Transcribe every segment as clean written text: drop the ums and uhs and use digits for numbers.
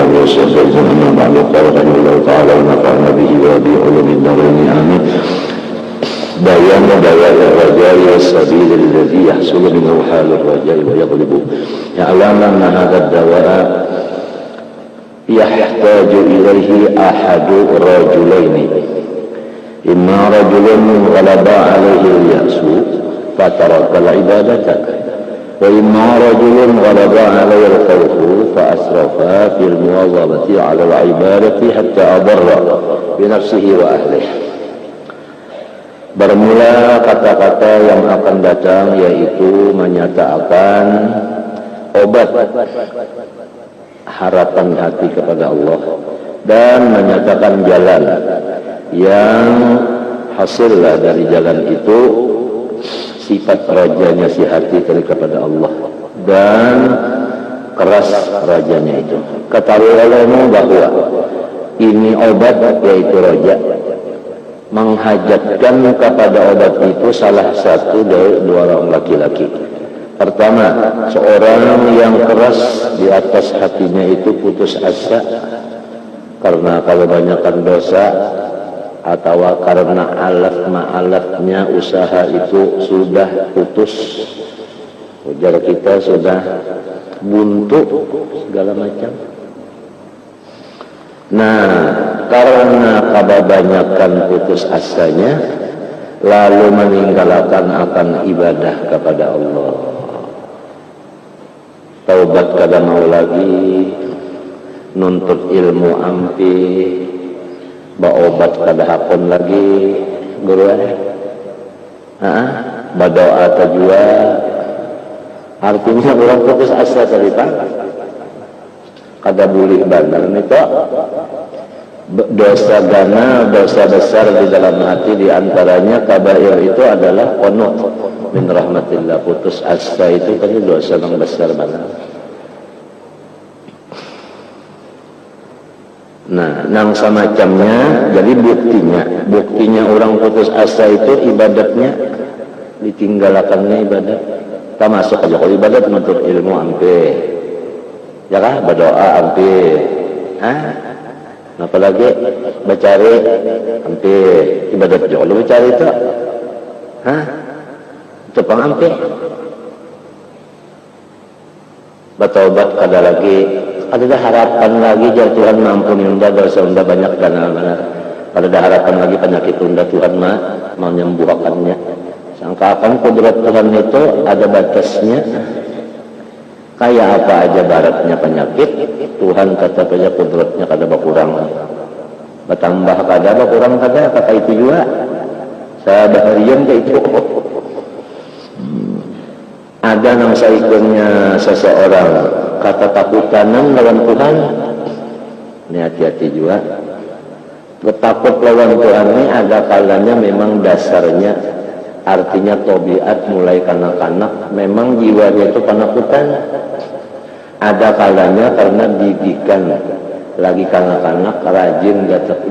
وآله وصحبه أجمعين. بعد قال رحمه الله تعالى ونفعنا به وبعلوم الدارين آمين. بيان بيان الرجاء والسبيل الذي يحصل منه حال الرجاء ويغلبه. يعلم أن هذا الدواء يحتاج إليه أحد رجلين، إما رجل غلب عليه اليأس فترك العبادة، وإما رجل غلب عليه الخوف فأسرف في المواظبة على العبادة حتى أضر بنفسه وأهله. Bermula kata-kata yang akan datang, yaitu menyatakan obat harapan hati kepada Allah dan menyatakan jalan yang hasillah dari jalan itu sifat rajanya si hati kepada Allah dan keras rajanya itu. Ketahuilah bahwa ini obat, yaitu raja, menghajatkan kepada obat itu salah satu dari dua orang laki-laki. Pertama, seorang yang keras di atas hatinya itu putus asa karena kalau banyakkan dosa atau karena alaf-ma'alafnya usaha itu sudah putus, ujar kita sudah buntu segala macam. Nah, karena kebanyakan putus asanya lalu meninggalkan akan ibadah kepada Allah, taubat kada mau lagi, nuntut ilmu ampi, baobat kada hakon lagi, guru berdoa tajwa. Artinya orang putus asa tadi Pak, kada boleh bandar nito. Dosa gana, dosa besar di dalam hati, diantaranya kabair itu adalah qunut min rahmatillah, putus asa itu kan dosa yang besar banget. Nah, nang semacamnya, jadi buktinya orang putus asa itu ibadatnya ditinggalkannya ibadat. Kita masuk aja kalau ibadat menuntut ilmu hampir, ya kah, berdoa hampir, apalagi bacari hampir, ibadat juga lu bacari itu, cepang hampir, bertobat kada lagi. Ada harapan lagi jar Tuhan mampuni unda dosa unda banyak dan benar. Ada harapan lagi penyakit unda Tuhan mau menyembuhkannya. Sangkakan kudrat Tuhan itu ada batasnya. Kayak apa aja baratnya penyakit, Tuhan tetap aja kudratnya kada berkurang. Bertambah kada berkurang kada, kata itu juga. Sabaharian kayak itu. Ada nang saikunnya seseorang kata takutanan lawan Tuhan, ini hati-hati juga. Takut lawan Tuhan ini ada kalanya memang dasarnya, artinya tabiat mulai kanak-kanak memang jiwanya itu penakutan. Ada kalanya karena didikan lagi kanak-kanak rajin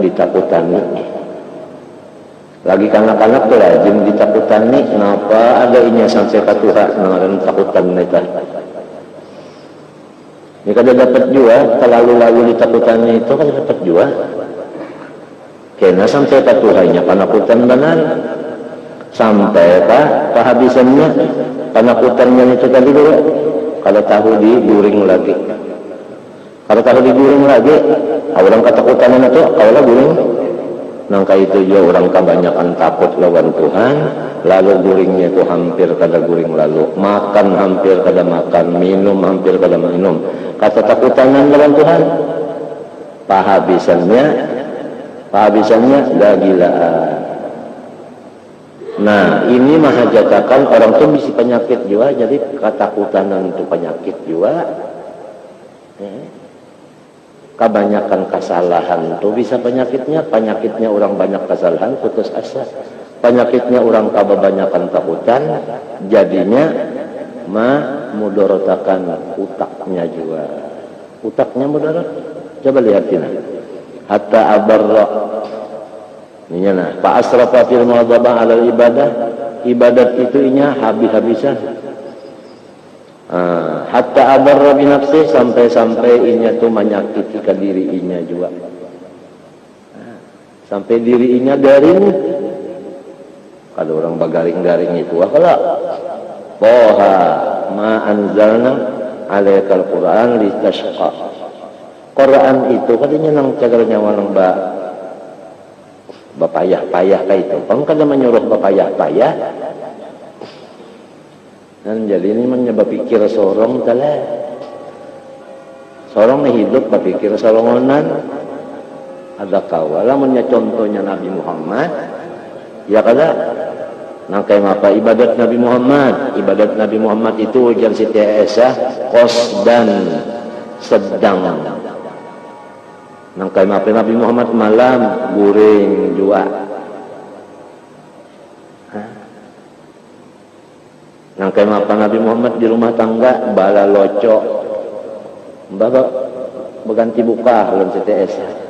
ditakutani. Lagi kanak-kanak tuh rajin ditakutani. Kenapa ada ini sampai ke Tuhan ngaran takutan mereka. Ini kada dapat juga, terlalu ditakutani itu kada dapat juga. Kena sampai ke Tuhannya penakutan benar. Sampai kehabisannya penakutannya itu tadi dulu. Kalau tahu diguring lagi. Kalau tahu diguring lagi, orang ketakutan itu kalau guring. Nangka itu juga orang kebanyakan takut lawan Tuhan, lalu guringnya itu hampir kada guring lalu, makan hampir kada makan, minum hampir kada minum. Kata takutanan lawan Tuhan, pahabisannya gagilaan. Nah, ini mahajatakan orang tuh bisa penyakit juga, jadi ketakutanan itu penyakit juga. Kebanyakan kesalahan tuh bisa penyakitnya orang banyak kesalahan putus asa, penyakitnya orang kebanyakan takutan, jadinya mudorotakan utaknya juga, utaknya mudarat. Coba lihat ini, hatta abarra ini nah, fa asrafa fil muwadzabah ala ibadah, ibadat itu inya habis-habisan. hatta adarra bi nafsi, sampai-sampai inya tuh menyakiti ke diri inya juga. Sampai diri inya garing. Kalau orang bagaring-garing itu kalau Toha ma anzalna alaikal Quran litashqa. Quran itu katanya nang cagar nyawa nang bapayah-payah kayak itu. Kamu kada menyuruh bapayah-payah. Dan jadi ini menyebab pikir sorong telah. Sorong nih hidup berpikir sorongonan. Ada kawala punya contohnya Nabi Muhammad. Ya kada. Nang kayak apa ibadat Nabi Muhammad? Ibadat Nabi Muhammad itu ujian Siti Aisyah qasdan sedang. Nang kayak apa Nabi Muhammad malam guring jua. Nang kayak apa Nabi Muhammad di rumah tangga bala loco. Mbak berganti buka lawan Siti Aisyah.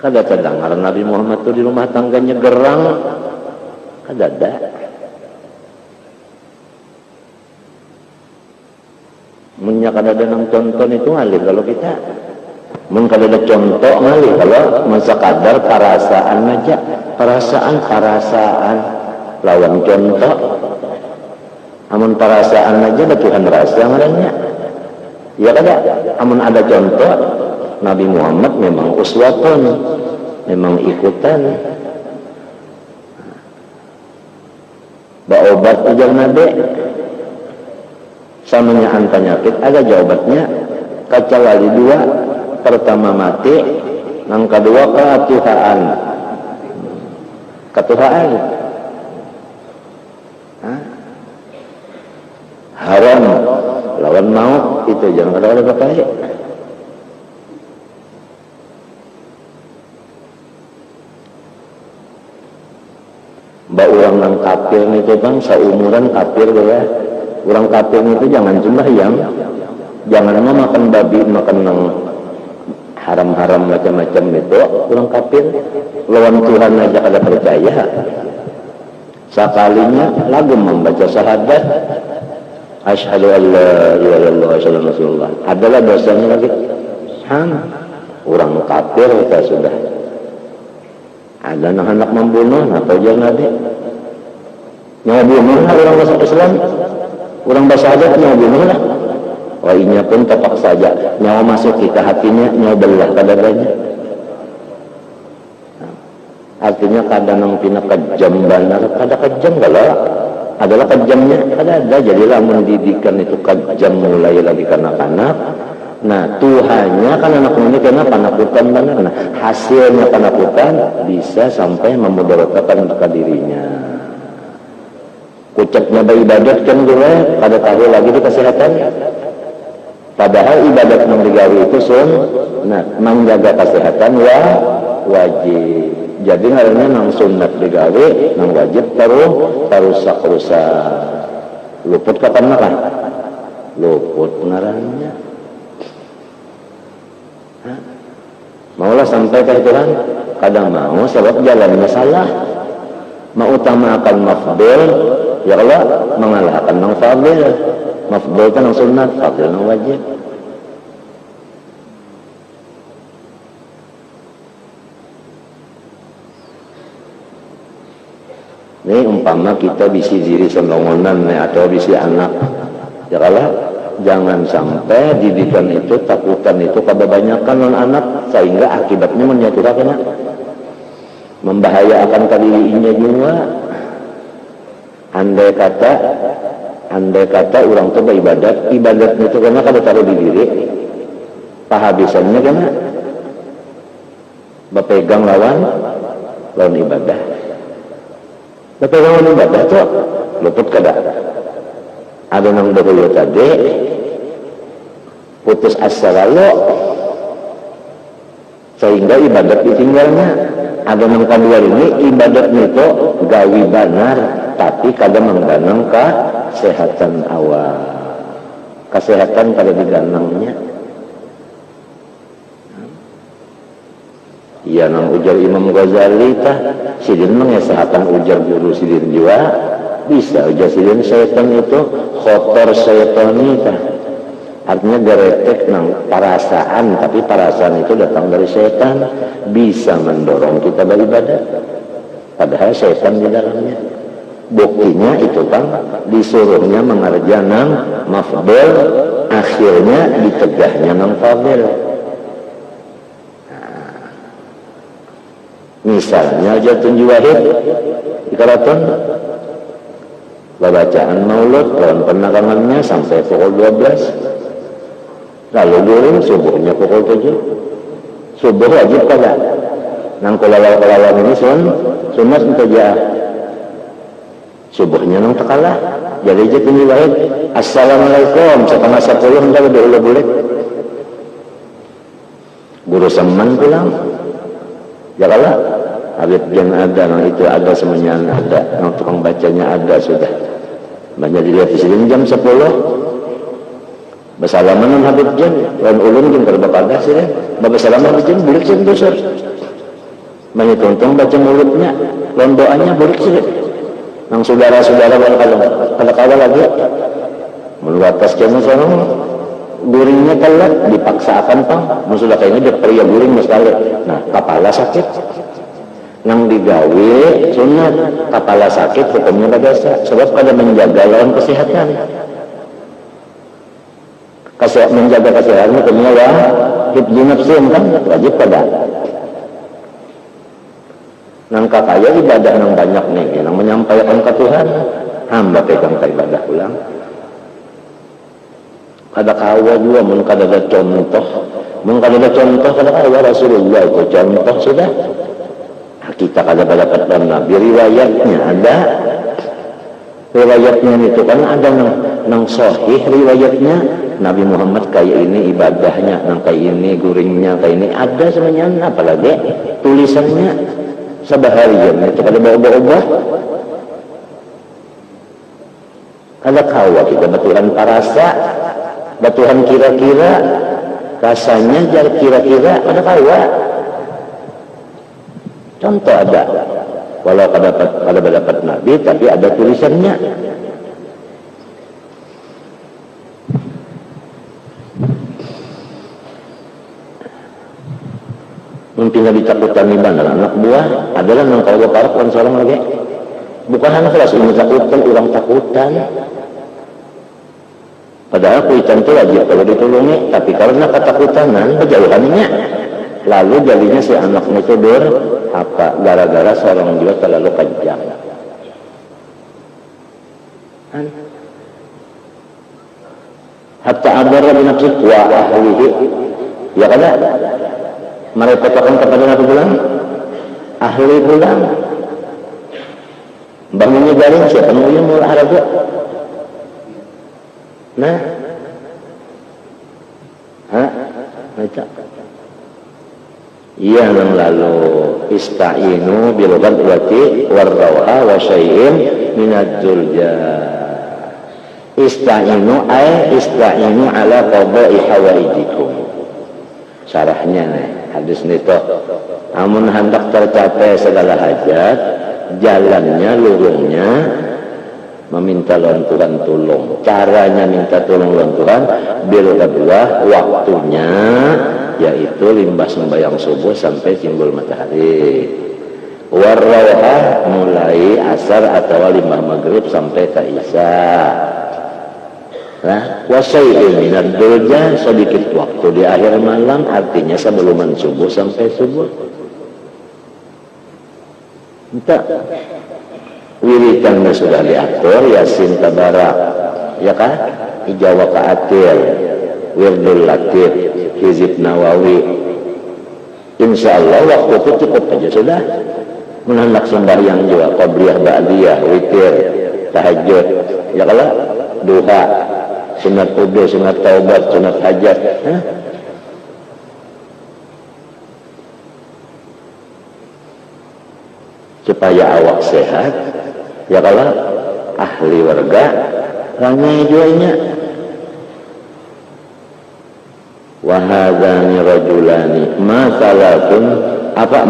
Kada terdengar Nabi Muhammad tuh di rumah tangganya gerang, kada ada. Munya kada ada nang contoh itu ngalih kalau kita. Mun kada ada contoh ngalih kalau masa kadar perasaan aja, perasaan lawan contoh. Amun perasaan aja ada Tuhan rasa ngarannya. Ya kada, amun ada contoh Nabi Muhammad memang uswatun, memang ikutan. Obat ujar Nabi samanya penyakit ada jawabannya kecuali dua. Pertama mati, yang kedua ketuhaan. Ketuhaan haram lawan maut itu jangan ada oleh bapak. Mbak orang nang kafir itu bang, seumuran kafir ya. Orang kafir itu jangan cuma yang jangan makan babi, makan nang haram-haram macam-macam itu. Orang kafir lawan Tuhan aja kada percaya. Sekalinya lagu membaca syahadat asyhadu an la ilaha illallah wa asyhadu anna rasulullah, adalah dosanya lagi orang kafir kita sudah. Ada anak membunuh atau jangan ada nyawa bunuh lah orang masuk Islam, orang bersahadat nyawa bunuh lah. Wainya pun tepak saja nyawa masuk kita hatinya nyawa belah kadang-kadang. Artinya kadang pina kejam benar, kada kejam kalau adalah kejamnya kada ada. Jadilah mendidikan itu kejam mulai lagi kanak-kanak. Nah Tuhannya kan anak ini kena panakutan benar. Nah hasilnya panakutan bisa sampai memudaratkan ke dirinya. Kucapnya beribadat kan gue pada tahu lagi di kesehatan. Padahal ibadat yang digawi itu nah menjaga kesehatan wajib. Jadi harinya nang sunat digawi, nang wajib terus rusak. Luput kapan makan? Luput ngarannya. Maulah sampai ke Tuhan, kadang mau sebab jalannya salah. Mengutamakan mafdul, ya Allah mengalahkan nang fadil. Mafdul kan nang sunat, fadil nang wajib. Ini umpama kita bisi diri selongonan atau bisi anak, ya Allah jangan sampai didikan itu, takutan itu kebanyakan non anak sehingga akibatnya menyatukan membahayakan dirinya juga. Andai kata orang itu ibadatnya itu karena kada taruh di diri, pahabisannya karena berpegang lawan ibadah. Berpegang lawan ibadah itu luput kada. Ada nang dahulu tadi putus asa lalu sehingga ibadat ditinggalnya. Ada nang kedua ini ibadatnya itu gawi benar tapi kadang mengganang kesehatan awal, kesehatan kada diganangnya. Iya nang ujar Imam Ghazali tah sidin mengesehatan ujar guru sidin juga bisa jasirin setan itu kotor setanita, artinya geretek nang perasaan, tapi perasaan itu datang dari setan, bisa mendorong kita beribadah padahal setan di dalamnya. Buktinya itu kan disuruhnya mengerja nang mafdal, akhirnya ditegahnya nang fadil. Misalnya Jatun Juwahid di Karaton, bacaan maulud dalam penerangannya sampai pukul 12, lalu guring subuhnya pukul 7. Subuh wajib kada nang kelawar ini sunat untuk jaah. Subuhnya nang tekalah. Jadi Jatun Juwahid, assalamualaikum setengah 10 hendak boleh. Guru seman pulang. Ya kalau Habib yang ada, nah itu ada semuanya ada, nah tukang bacanya ada sudah. Banyak dilihat di sini jam 10. Bersalaman Habib Jen, lawan ulun yang terbapada sih, bersalaman Habib Jen, bulik sih besar. Banyak tonton baca mulutnya, lawan doanya bulik sih. Nang saudara-saudara kalau lagi, meluatas kena seorang guringnya telat, dipaksakan pang, sudah kayaknya dia pria guring sekali. Nah, kepala sakit, nang digawe sunat, kepala sakit hukumnya biasa, sebab kada menjaga lawan kesehatan. Menjaga kesehatan hukumnya hifdzu nafsin kan, wajib pada. Nang kakaya ibadah nang banyak nih, nang menyampaikan ke Tuhan, hamba pegang ibadah pulang. Kada kawa juga, mun kada ada contoh, kada kawa Rasulullah itu contoh sudah. Kita kada dapat dan Nabi riwayatnya ada, riwayatnya itu kan ada nang sahih riwayatnya Nabi Muhammad kayak ini ibadahnya, nang kayak ini guringnya, kayak ini ada semuanya, apalagi tulisannya sebaharian itu kada bawa-bawa. Kada kawa kita baturan parasa, batuhan kira-kira, rasanya jar kira-kira ada kawa. Contoh ada, walau kada dapat Nabi, tapi ada tulisannya. Mungkin Nabi takutan di bandar anak buah adalah nang kalau parah kan seorang lagi. Bukan anak kelas ini takutan, orang takutan. Padahal kuitan itu wajib kalau ditolongi, tapi karena ketakutanan kejauhannya, lalu jadinya si anaknya itu apa gara-gara seorang juga terlalu kejam. Hatta adara binafsi wa ahlihi, ya kan? Merepotkan kepada Nabi pulang, ahli pulang, bangunnya garing siapa namanya murah harga. Nah, baca. Iya nang lalu ista'inu bil ghadwati warrawha wa syai'in minad durja. Ista'inu ala qada'i hawaijikum. Syarahnya nih, hadis nito. Amun hendak tercapai segala hajat, jalannya lurungnya meminta lawan Tuhan tolong. Caranya minta tolong lawan Tuhan bil ghadwah, waktunya yaitu limbah sembahyang subuh sampai timbul matahari. Warrawha mulai asar atau limbah maghrib sampai ke isya. Nah, wasyai'in minad durja, sedikit waktu di akhir malam, artinya sebelum subuh sampai subuh. Entah wiridannya sudah diatur, Yasin Tabarak, ya kan? Ijawa Ka'atir, Wirdul Latif, Hizib Nawawi. Insya Allah waktu itu cukup aja sudah. Menhendak sembahyang juga, Qabliyah, Ba'diyah, Witir, Tahajud, ya kalau duha, sunat udhu, sunat taubat, sunat hajat. Supaya awak sehat, ya kalau ahli warga ramai jualnya. Wahadani rajulani masalatun apa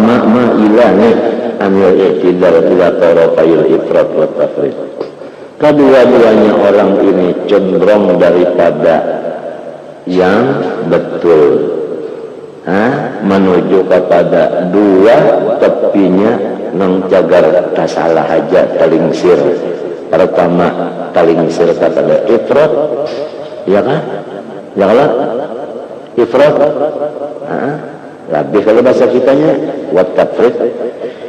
ilani anil i'tidal ila tarafayil ifrat wa tafrid. kedua-duanya orang ini cenderung daripada yang betul, menuju kepada dua tepinya nang cagar tasalah aja talingsir. Pertama talingsir kepada ifrat, ya kan? Ya kalau ifrat, lebih kalau bahasa kitanya wat tafrid,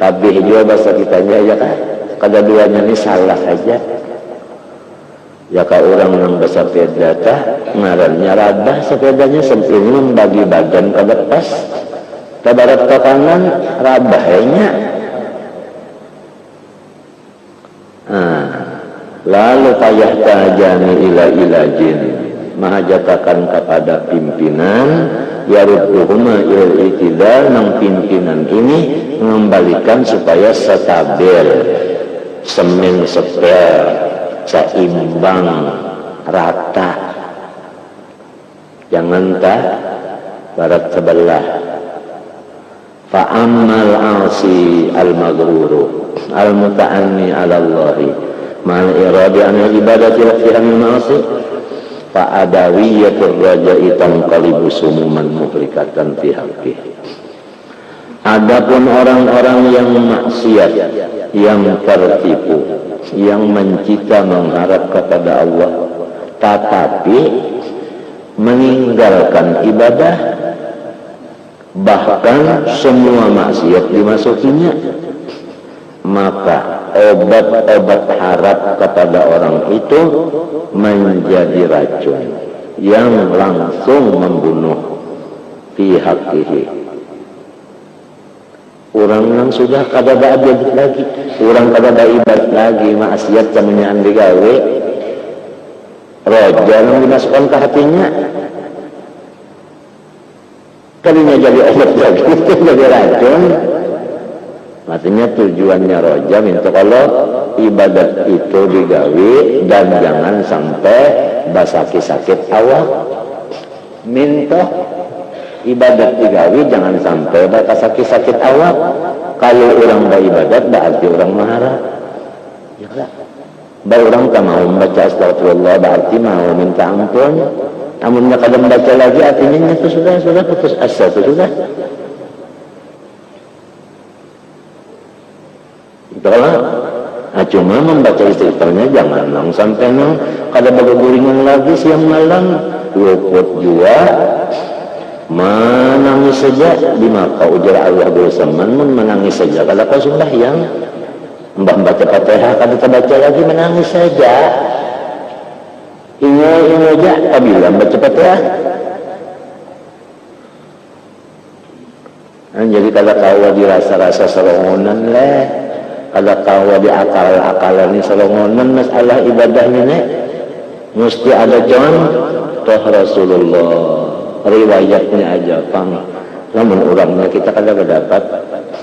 lebih juga bahasa kitanya, ya kan? Kedua-duanya ini salah aja. Ya ka orang yang bersepeda ngarannya rabah sepedanya sempurna membagi bagian ke depan ke barat ke kanan rabahnya. Lalu payah tajani ila ilajin mahajatakan kepada pimpinan yarudduhuma ilal itidal, nang pimpinan ini mengembalikan supaya stabil, semen sepel, seimbang, rata, jangan tak barat sebelah. Fa'ammal asi al-maghruru al-muta'anni ala Allahi ma'al iradi anil ibadati wa fi'amil ma'asi fa'adawiyatur raja'i tanqalibu sumuman muhlikatan fi haqqih. Adapun orang-orang yang maksiat, yang tertipu, yang mencita mengharap kepada Allah tetapi meninggalkan ibadah, bahkan semua maksiat dimasukinya, maka obat-obat harap kepada orang itu menjadi racun yang langsung membunuh fi haqqihi. Orang yang sudah kada ibadat lagi, orang kada ibadat lagi, maksiat camanyan digawe, roja yang dimasukkan ke hatinya, kalinya jadi obat lagi, jadi racun. Maksudnya tujuannya roja minta kalau ibadat itu digawe dan jangan sampai basaki-sakit awak. Minta ibadat digawe jangan sampai bakal sakit-sakit awak. Kalau orang beribadat berarti orang marah, ya lah. Orang tak mau membaca astagfirullah berarti mau minta ampun. Amunnya kalau membaca lagi artinya itu sudah putus asa, itu sudah. Itulah. Cuma membaca istighfarnya jangan sampai kada berguringan lagi siang malam, luput jua. Menangis saja di maka ujar Allah bersamaan menangis saja. Kalau kau sudah yang mbak baca Fatihah kada terbaca lagi menangis saja. Ini aja apabila baca Fatihah. Jadi kalau kau dirasa-rasa selongonan leh, kalau kau di akal-akalan ini selongonan masalah ibadahnya nih, mesti ada contoh Rasulullah. Riwayatnya aja pang, namun orangnya kita kadang dapat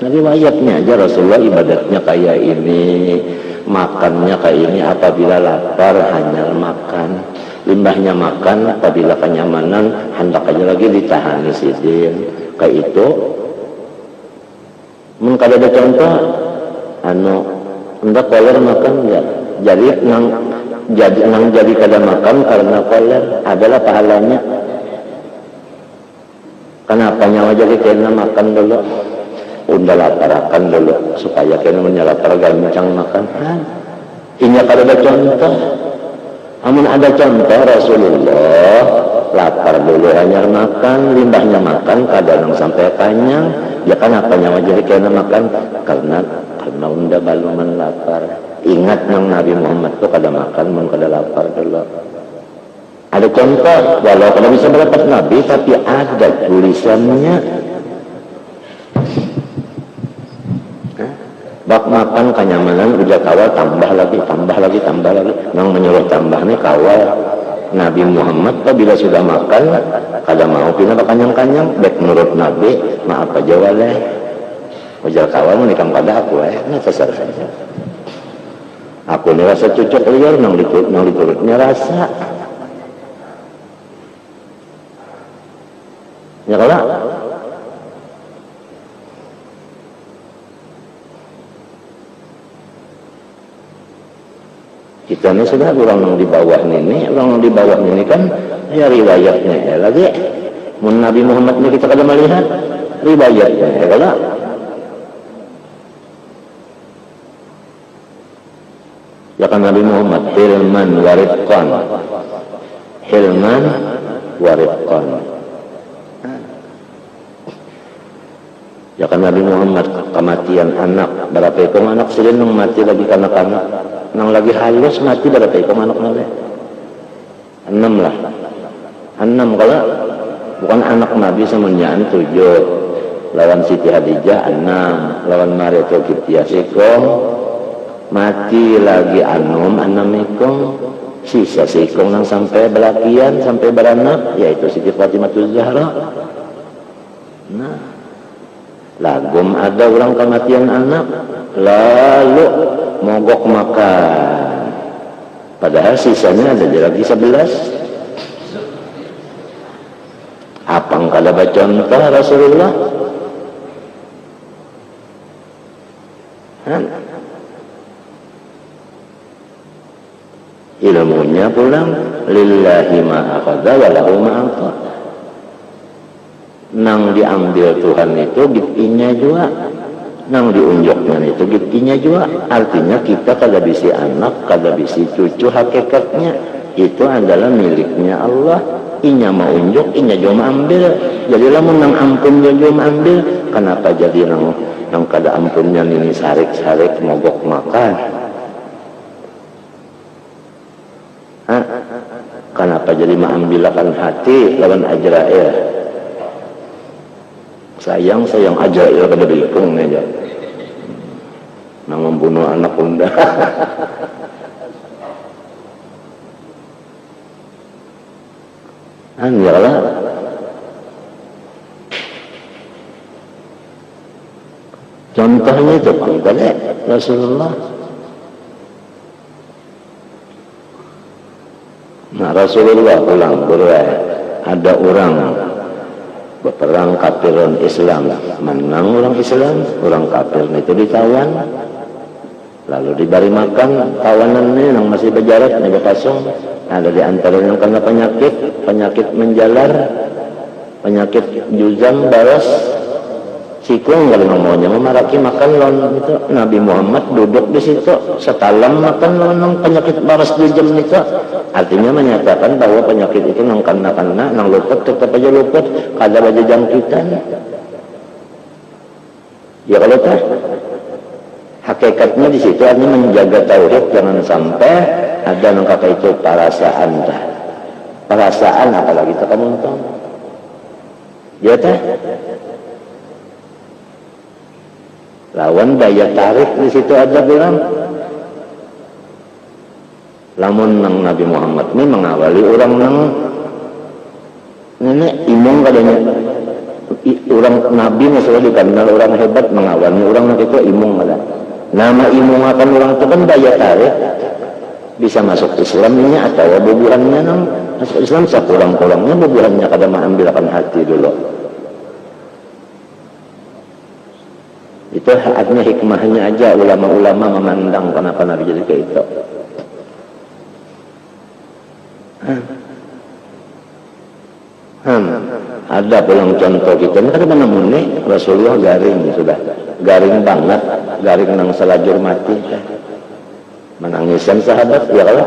riwayatnya aja Rasulullah ibadatnya kayak ini, makannya kayak ini, apabila lapar hanya makan, limbahnya makan, apabila kenyamanan hendak aja lagi ditahani sidin kayak itu. Mungkin ada contoh hendak koler makan ya, jadi kada makan karena koler adalah pahalanya. Kenapa nyawa jadi kena makan dulu, udah laparakan dulu supaya kena menyalapar gancang makan. Ini kalau ada contoh, amun ada contoh Rasulullah lapar dulu hanya makan, limbahnya makan, kadang sampai kenyang. Ya kenapa nyawa jadi kena makan? Karena udah baluman lapar. Ingat nang Nabi Muhammad tuh kada makan, mun kada lapar dulu. Ada contoh, walau kalau bisa mendapat Nabi, tapi ada tulisannya. Bak makan kenyamanan, udah kawal tambah lagi. Nang menyuruh tambah nih kawal. Nabi Muhammad apabila sudah makan, kada mau pindah kanyang-kanyang. Baik menurut Nabi, maaf aja waleh. Ujar kawal menikam kada aku nah terserah saja. Aku ini rasa cocok liar, nang diturutnya rasa. Ya kalau Kita ini sudah orang yang di bawah ini, orang yang di bawah ini kan ya riwayatnya ya lagi. Mun Nabi Muhammad ini kita kada melihat riwayatnya ya kalau ya kan Nabi Muhammad hilman warifqan, hilman warifqan. Ya kan Nabi Muhammad kematian anak berapa ekor anak silin nang mati lagi kanak-kanak nang lagi halus mati berapa ekor anak nabi 6 lah 6 kalau bukan anak Nabi semuanya 7 lawan Siti Hadijah 6 lawan Maria Tulkiptiah sikong mati lagi 6 ekor sisa sikong nang sampai belakian sampai beranak yaitu Siti Fatimah Zahra. Nah lagum ada orang kematian anak lalu mogok makan padahal sisanya ada lagi 11. Apang kada contoh Rasulullah ilmunya pulang lillahi ma akhadha wa lahu ma a'ta. Nang diambil Tuhan itu gitinya juga nang diunjuknya itu gitinya juga artinya kita kada bisi anak kada bisi cucu hakikatnya itu adalah miliknya Allah inya mau unjuk inya juga ambil jadi lamun nang ampun juga ambil kenapa jadi nang kada ampunnya ini sarik-sarik mogok makan kenapa jadi mengambilkan hati lawan Ajrail sayang Ajrail kada berikung aja nang membunuh anak bunda. Anjalah contohnya itu tadi Rasulullah. Nah Rasulullah pulang ada orang berperang kafirun Islam menang orang Islam orang kafir itu ditawan lalu diberi makan tawanan ini yang masih berjarak ini berkasung ada di antara yang kena penyakit menjalar penyakit juzam baras sikung kalau ngomongnya memaraki makan lawan itu Nabi Muhammad duduk di situ setalam makan lawan penyakit baras juzam itu artinya menyatakan bahwa penyakit itu nang kena nang luput tetap aja luput kada baca jangkitan ya kalau tak hakikatnya di situ artinya menjaga tauhid jangan sampai ada nang kata itu perasaan apalagi tak kamu tahu ya teh lawan daya tarik di situ ada bilang lamun nang Nabi Muhammad ini mengawali orang nang nenek imung katanya orang Nabi masalah dikenal orang hebat mengawalnya orang nang itu imung katanya nama imung akan orang itu kan daya tarik bisa masuk Islam ini atau bubuhannya nang masuk Islam sekurang-kurangnya bubuhannya kada mengambilkan hati dulu itu artinya hikmahnya aja ulama-ulama memandang kenapa Nabi jadi kayak itu. Ada pulang contoh kita ini kan mana muni Rasulullah garing sudah garing banget garing nang selajur mati menangisan sahabat ya kalau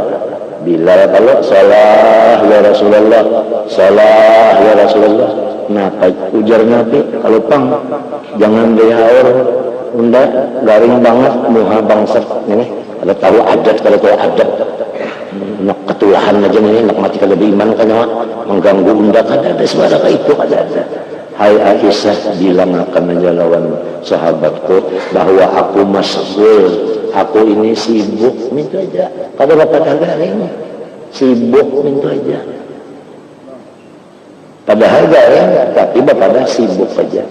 Bilal kalau salah ya Rasulullah salah ya Rasulullah kenapa ujar Nabi kalau pang jangan dihaur unda garing banget muha bangsat ini ada tahu adat kalau tahu adat nak ketulahan aja ini nak mati kada beriman kan mengganggu unda kada ada suara kayak itu kada ada. Hai Aisyah bilang akan menjalawan sahabatku bahwa aku masgul aku ini sibuk minta aja kada dapat garing sibuk minta aja padahal garing tapi bapak sibuk aja.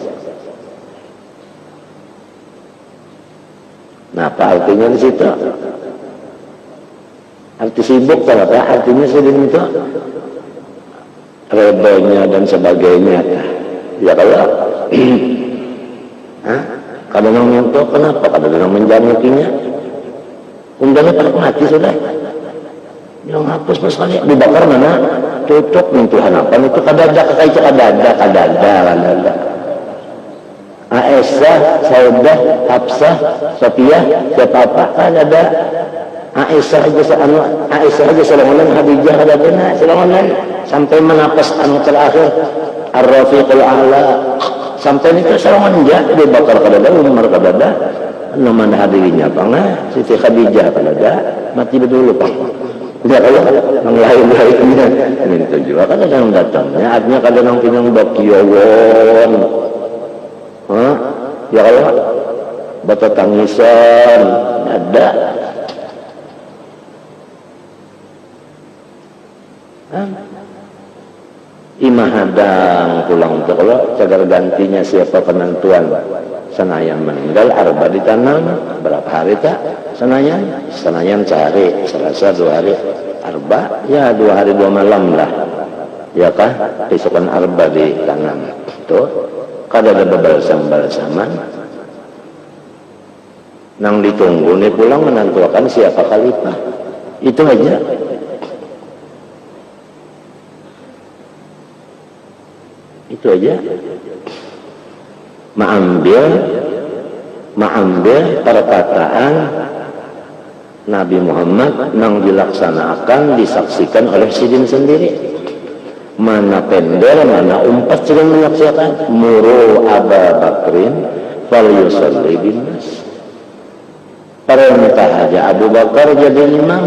Nah apa artinya di situ? Arti sibuk apa? Artinya sedang itu redanya dan sebagainya. Ya kalau kadang-kadang menyentuh kenapa? Kadang-kadang menjamukinya. Undangnya pada mati sudah. yang hapus pas kali Abu Bakar mana tutup mintuhan apa itu kadada Aisyah, Saudah, Hafsah, Sofiyah, siapa apa kadada Aisyah aja selangonan Khadijah kadada selangonan sampai menapas anu terakhir Ar-Rafiqul A'la sampai itu selangonan Abu Bakar kadada Umar kadada nama hadirinya apa Siti Khadijah kadada mati dulu Pak. Ya kalau yang lain-lainnya itu juga kan ada yang datangnya artinya kadang pinang bakiyawon ya kalau bata tangisan ada imah hadang pulang tuh kalau cagar gantinya siapa penentuan Senayan meninggal arba ditanam berapa hari tak Senayan sehari Selasa 2 hari arba ya 2 hari 2 malam lah ya kah besokan arba ditanam tuh kada ada bebalsam-balsaman nang ditunggu nih pulang menentukan siapa khalifah itu aja mengambil perkataan Nabi Muhammad yang dilaksanakan disaksikan oleh sidin sendiri mana pendel mana umpat sedang menyaksikan muru Abu Bakrin fal yusalli bin nas perintah aja Abu Bakar jadi imam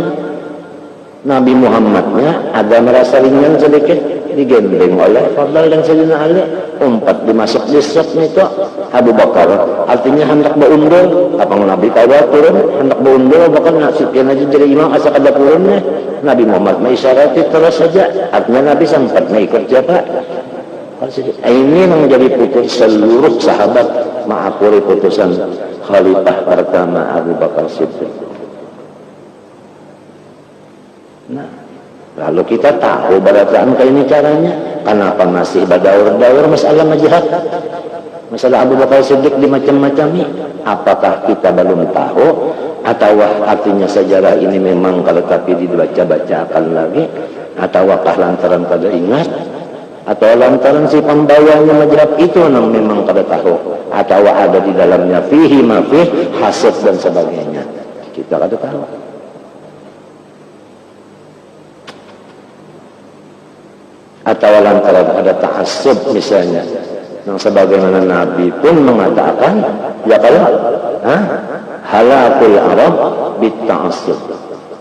Nabi Muhammadnya ada merasa ringan sedikit digendeng oleh Fadl dan Sayyidina Ali umpat dimasuk di sopnya itu Abu Bakar artinya hendak beundur apa Nabi kawal turun hendak beundur bahkan nasikin aja jadi imam asal ada turunnya Nabi Muhammad mengisyarati terus saja artinya Nabi sempat ikut siapa ini yang menjadi putus seluruh sahabat mengakui putusan khalifah pertama Abu Bakar Siddiq. Nah lalu kita tahu bacaan kayak ini caranya kenapa masih berdaur-daur masalah jihad masalah Abu Bakar Siddiq di macam-macam apakah kita belum tahu atau artinya sejarah ini memang kalau tapi dibaca-bacakan lagi ataukah lantaran kada ingat atau lantaran si pembawanya mazhab itu yang memang kada tahu atau ada di dalamnya fihi mafih hasad dan sebagainya kita kada tahu. Atau lantaran ada ta'assub misalnya yang sebagaimana Nabi pun mengatakan ya kalau halakul Arab bitta'assub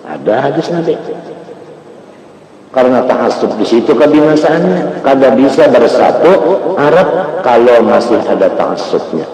ada hadis Nabi karena ta'assub di situ kebinasaannya kada bisa bersatu Arab kalau masih ada ta'assubnya.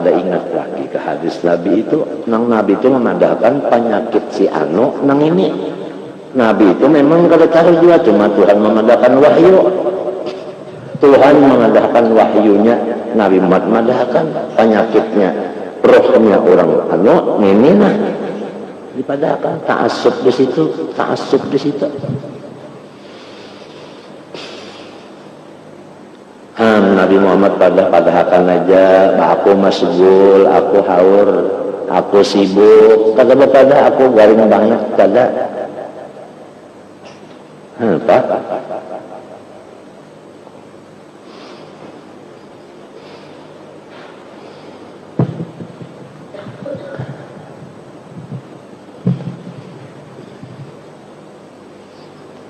Ada ingat lagi ke hadis Nabi itu nang Nabi itu memadahkan penyakit si anu nang ini Nabi itu memang kada tahu juga cuma Tuhan memadahkan wahyu Tuhan memadahkan wahyunya Nabi Muhammad memadahkan penyakitnya rohnya orang anu ini nah dipadahkan ta'assub di situ Nabi Muhammad padahkan aja aku masgul, aku haur, aku sibuk kata pada aku garing banget kada apa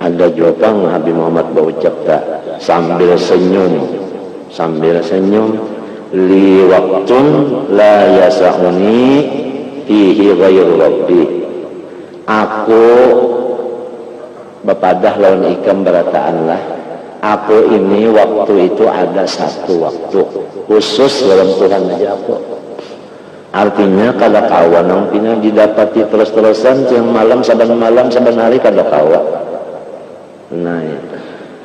ada jawaban Nabi Muhammad berucap tak sambil senyum li waktun la yasa'uni fihi ghairu rabbi aku bepadah lawan ikam berataan lah Aku ini waktu itu ada satu waktu khusus dalam Tuhan aja aku. Artinya kada kawan yang pina didapati terus-terusan siang malam saban hari kada kawan. Nah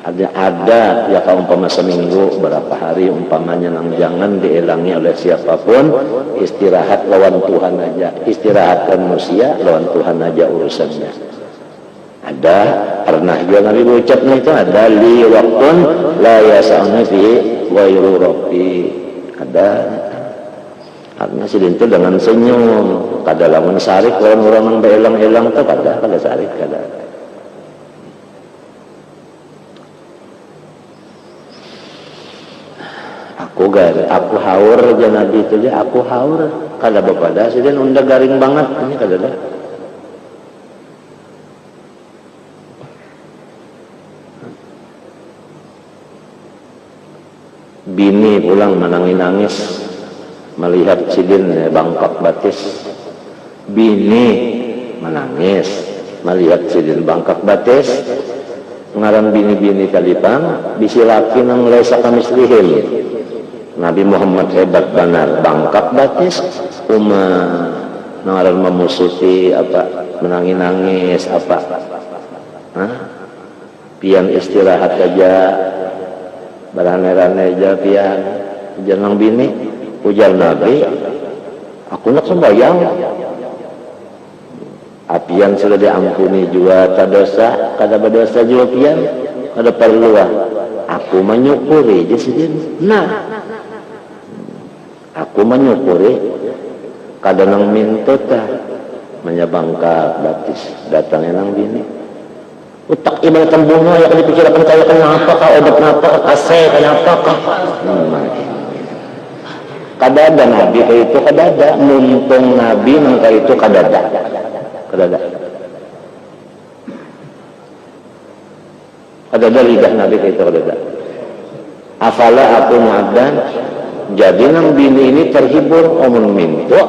ada ya kalau umpama seminggu berapa hari umpamanya nang jangan dielangi oleh siapapun, istirahat lawan Tuhan aja, istirahatkan manusia lawan Tuhan aja urusannya. Ada pernah juga Nabi ucapnya itu, ada li waktun la yasa'uni fihi ghairu rabbi. Ada karena sidin itu dengan senyum, kada lamun sarik orang nang beelang-elang tuh kada sarik kada. Aku haur aja Nabi itu aja, aku haur kada bapada sidin unda garing banget ini kada dah. Bini pulang menangis melihat sidin bangkak batis. Bini menangis melihat sidin bangkak batis. Ngaran bini-bini kalipang bisi laki nang lesa kamislihim. Nabi Muhammad hebat benar bangkak batis ngaran memusuti apa menangis apa. Pian istirahat aja barane-rane aja pian jangan bini ujar Nabi, aku nak sembahyang apian sudah diampuni juga tak dosa, kada berdosa juga pian kada perlu aku menyukuri jesidin. Nah aku menyukuri kada nang minta ta menyabangka batis datangnya nang bini utak ibaratkan bunga yang dipikirkan kaya kenapa kah obat kenapa kah kasih kenapa kah kada ada Nabi kayak itu kada ada mumpung Nabi nang kayak itu kada ada lidah Nabi kayak itu kada ada. Afala aku mu'addan. Jadi nang bini ini terhibur omun minto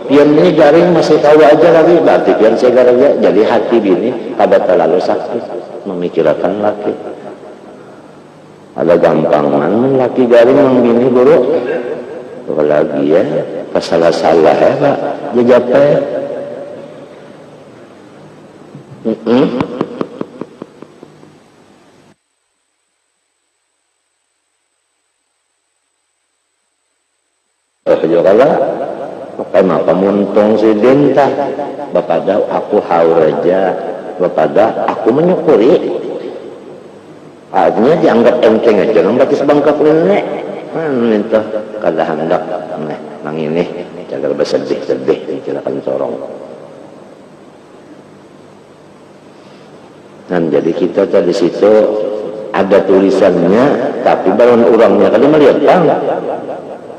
pian ini garing masih tahu aja lagi berarti pian segar aja. Jadi hati bini kada terlalu sakit memikirkan laki. Ada gampangan laki garing nang bini buruk lagi ya pasalah-salah ya pak jejapnya juga pakai maka muntung si dinta bapada aku haur aja bapada aku menyukuri artinya dianggap enteng aja nang batis bangkak nenek minta kada hendak nang ini jaga bersedih-sedih silakan corong. Dan jadi kita tadi situ ada tulisannya tapi baru orangnya kali melihat bang.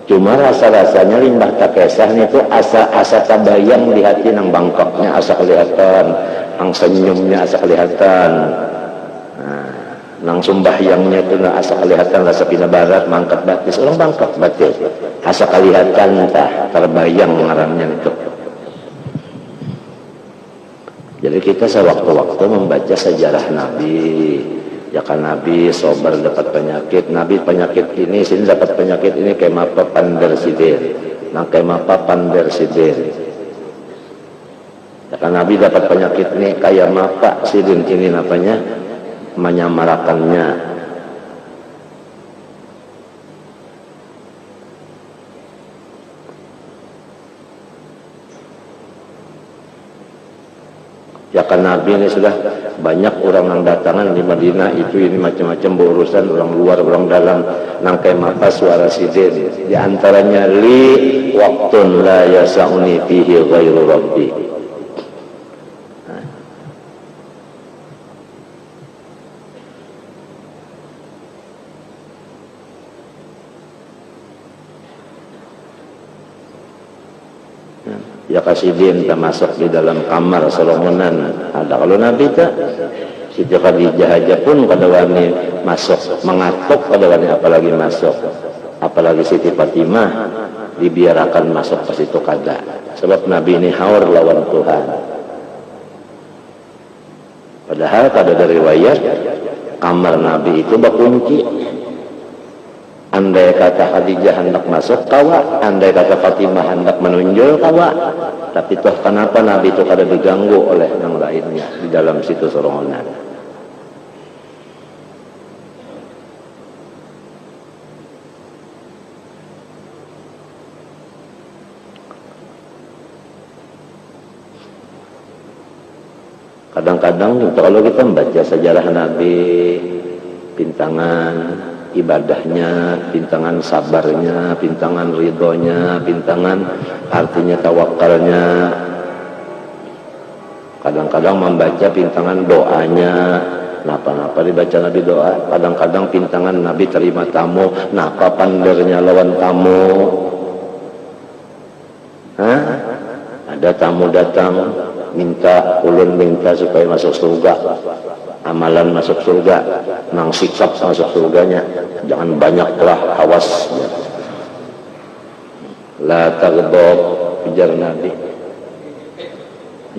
Cuma rasa-rasanya limbah tak kesah itu asa tabayang di hati nang bangkoknya asa kelihatan, ang senyumnya asa kelihatan. Nang sumbahyangnya itu asa kelihatan rasa pinabarat mangkat batis orang bangkok batis asa kelihatan terbayang ngarannya itu. Jadi kita sewaktu-waktu membaca sejarah Nabi ya kan Nabi sobar dapat penyakit Nabi penyakit ini sini dapat penyakit ini kayak mapa pander sidir nah kayak mapa pander sidir ya kan Nabi dapat penyakit ini kayak mapa sidin ini namanya menyamarakannya ya kan Nabi ini sudah banyak orang yang datangan di Madinah itu ini macam-macam berurusan orang luar orang dalam nangkai mapa suara sidin di antaranya li waktun la yasa'uni fihi ghairu rabbi. Ya kasidin tak masuk di dalam kamar Solomonan ada kalau Nabi tak Siti Khadijah aja pun kada wani masuk mengatuk kada wani apalagi masuk apalagi Siti Fatimah dibiarkan masuk ke situ kada sebab Nabi ini haur lawan Tuhan padahal kada ada riwayat kamar Nabi itu berkunci. Andai kata Khadijah hendak masuk, kawa. Andai kata Fatimah hendak menunjuk, kawa. Tapi toh kenapa Nabi itu kada diganggu oleh yang lainnya di dalam situ sorongan. Kadang-kadang kalau kita membaca sejarah Nabi, pintangan ibadahnya, pintangan sabarnya, pintangan ridhonya, pintangan artinya tawakalnya. Kadang-kadang membaca pintangan doanya, napa-napa dibaca Nabi doa. Kadang-kadang pintangan Nabi terima tamu, napa pandernya lawan tamu. Hah? Ada tamu datang, ulun minta supaya masuk surga, amalan masuk surga, nang sikap masuk surganya, jangan banyaklah hawas. La taghdab, ujar Nabi.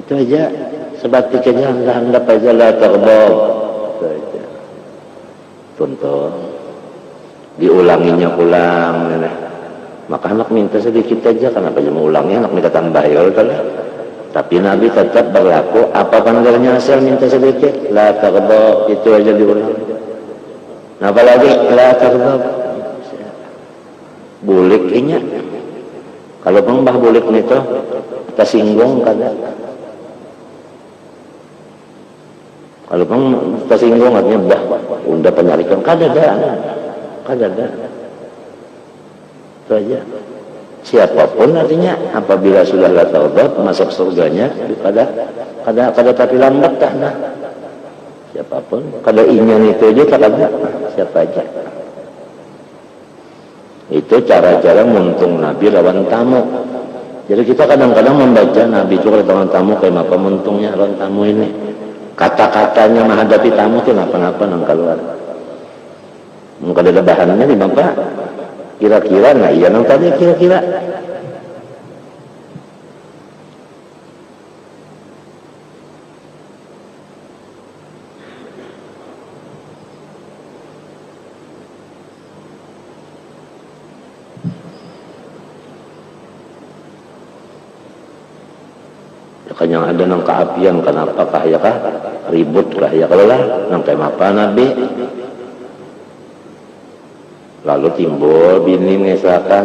Itu aja, sebatik aja, anggap aja la taghdab. Itu aja. Contoh, diulanginya ulang. Maka anak minta sedikit aja, kenapa aja mengulangnya, anak minta tambah ya udah. Tapi Nabi tetap berlaku, apa panggilnya asal minta sedikit, la taghdab, itu aja diulang. Apa lagi? La taghdab. Bulik inya. Kalau pembah bulik nito, kita singgung kada. Kalau kita singgung artinya bah, unda penyarikan kada ada. Itu aja. Siapapun artinya apabila sudah la taubat masuk surganya kada tapi lambat dah nah. Siapapun kada inyan itu aja kada siapa aja. Itu cara-cara muntung Nabi lawan tamu. Jadi kita kadang-kadang membaca Nabi itu kalau lawan tamu kayak apa muntungnya lawan tamu ini. Kata-katanya menghadapi tamu itu napa-napa nang keluar. Mungkin ada bahannya di Bapak. Kira-kira, nah iya nang tadi kira-kira. Kan yang ada nang keapian, kenapa kah ya kah? Ribut kah ya kalau lah, nang kayak apa Nabi? Lalu timbul bini mengesahkan,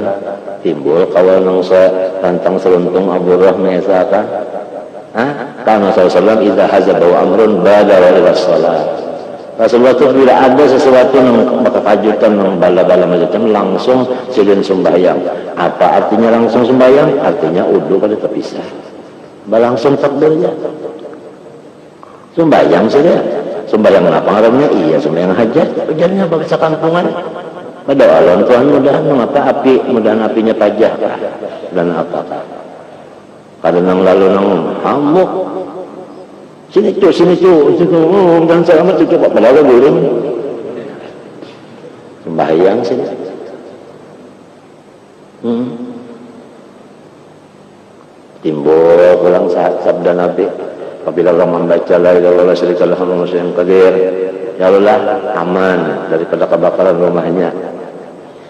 timbul kawal nangsa tantang seluntung aburah mengesahkan. Karena Rasulullah idza hazaba amrun bada ila shalah. Rasulullah itu bila ada sesuatu yang bakal kajutan yang bala-bala macam langsung silin sembahyang. Apa artinya langsung sembahyang? Artinya udu kada terpisah. Langsung takbirnya. Sembahyang saja. Sembahyang apa ngarannya? Iya, sembahyang hajat. Ujarnya bangsa kampungan. Berdoa lawan Tuhan mudahan mengapa api, mudahan apinya pajah dan apakah. Kadang lalu nang hamuk. Sini cu, dan selamat cu coba padahal burung. Sembahyang sini. Timbul pulang saat sabda Nabi. Apabila orang membaca la ilaha illallah syarikalah yang qadir, ya Allah aman daripada kebakaran rumahnya.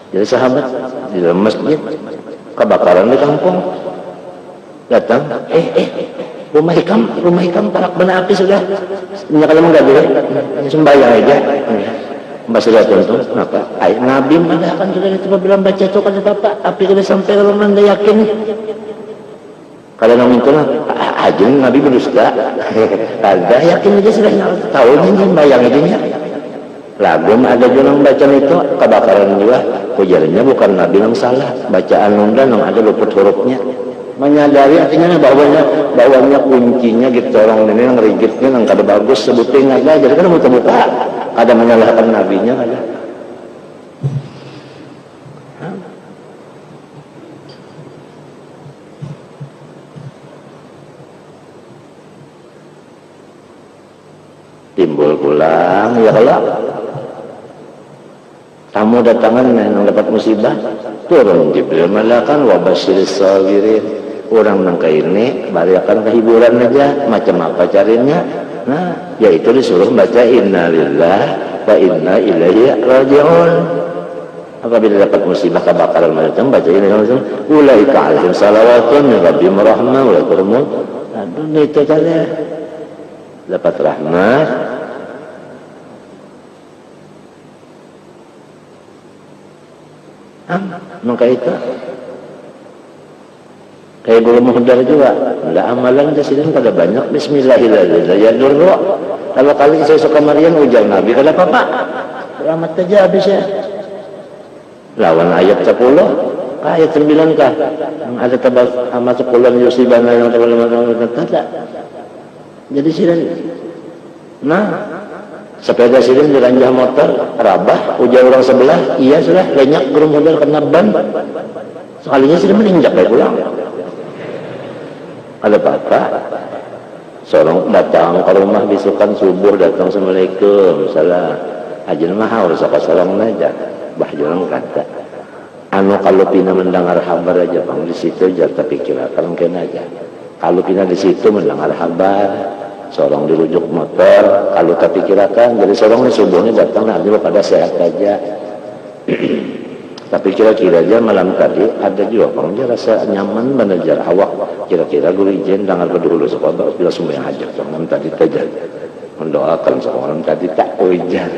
Jadi sahabat di dalam masjid kebakaran di kampung datang, rumah hikam parak benar api sudah. Ini kalau enggak boleh sembahyang aja. Mbak sudah tonton, kenapa? Nabi mengatakan sudah itu bilang baca itu kata bapak, api sudah sampai kalau anda yakin. Kalau nang minta aja Nabi berdusta. Ada yakin aja sudah tahu ini bayang aja. Lagu ada juga baca itu kebakaran juga. Ujarnya bukan Nabi yang salah, bacaan nunda yang ada luput hurufnya. Menyadari artinya bawanya kuncinya gitu orang ini yang rigidnya yang kada bagus sebutin aja. Jadi kan mau terbuka, kada menyalahkan nabinya ada. Timbul pulang ya kalau tamu datangan yang dapat musibah turun Jibril malakan wa basyiris sabirin orang nangka ini bariakan kehiburan aja macam apa carinya. Nah yaitu disuruh baca innalillah fa inna ilaihi raji'un. Apabila dapat musibah kebakaran macam baca ini langsung ulaika alaihim salawatun min rabbihim rahmah wa lahum adun itu saja dapat rahmat. Maka itu kayak guru muhdar juga enggak amalan jasiden kada banyak bismillahirrahmanirrahim ya kalau kali saya suka Maryam ujar Nabi kada apa-apa rahmat aja habis ya lawan ayat 10 ayat 9 kah yang ada masuk bulan yusibana yang tidak jadi sidan nah sepeda sidan diranjah motor rabah ujar orang sebelah iya sudah banyak guru muhdar kena ban sekalinya sidan menginjak kayak pulang ada apa-apa seorang datang ke rumah bisukan subuh datang assalamualaikum salah ajin mahal saka salam aja bah jorang kata anu kalau pina mendengar kabar aja bang di situ aja tapi kira kalau kena aja kalau pina di situ mendengar kabar seorang dirujuk motor kalau tapi kirakan jadi seorang ini subuhnya datang nanti pada sehat aja tapi kira-kira aja malam tadi ada juga orang dia rasa nyaman menejar awak kira-kira guru izin dengar berdulu sekolah bila semua yang hajar malam tadi terjadi mendoakan seorang tadi tak ujar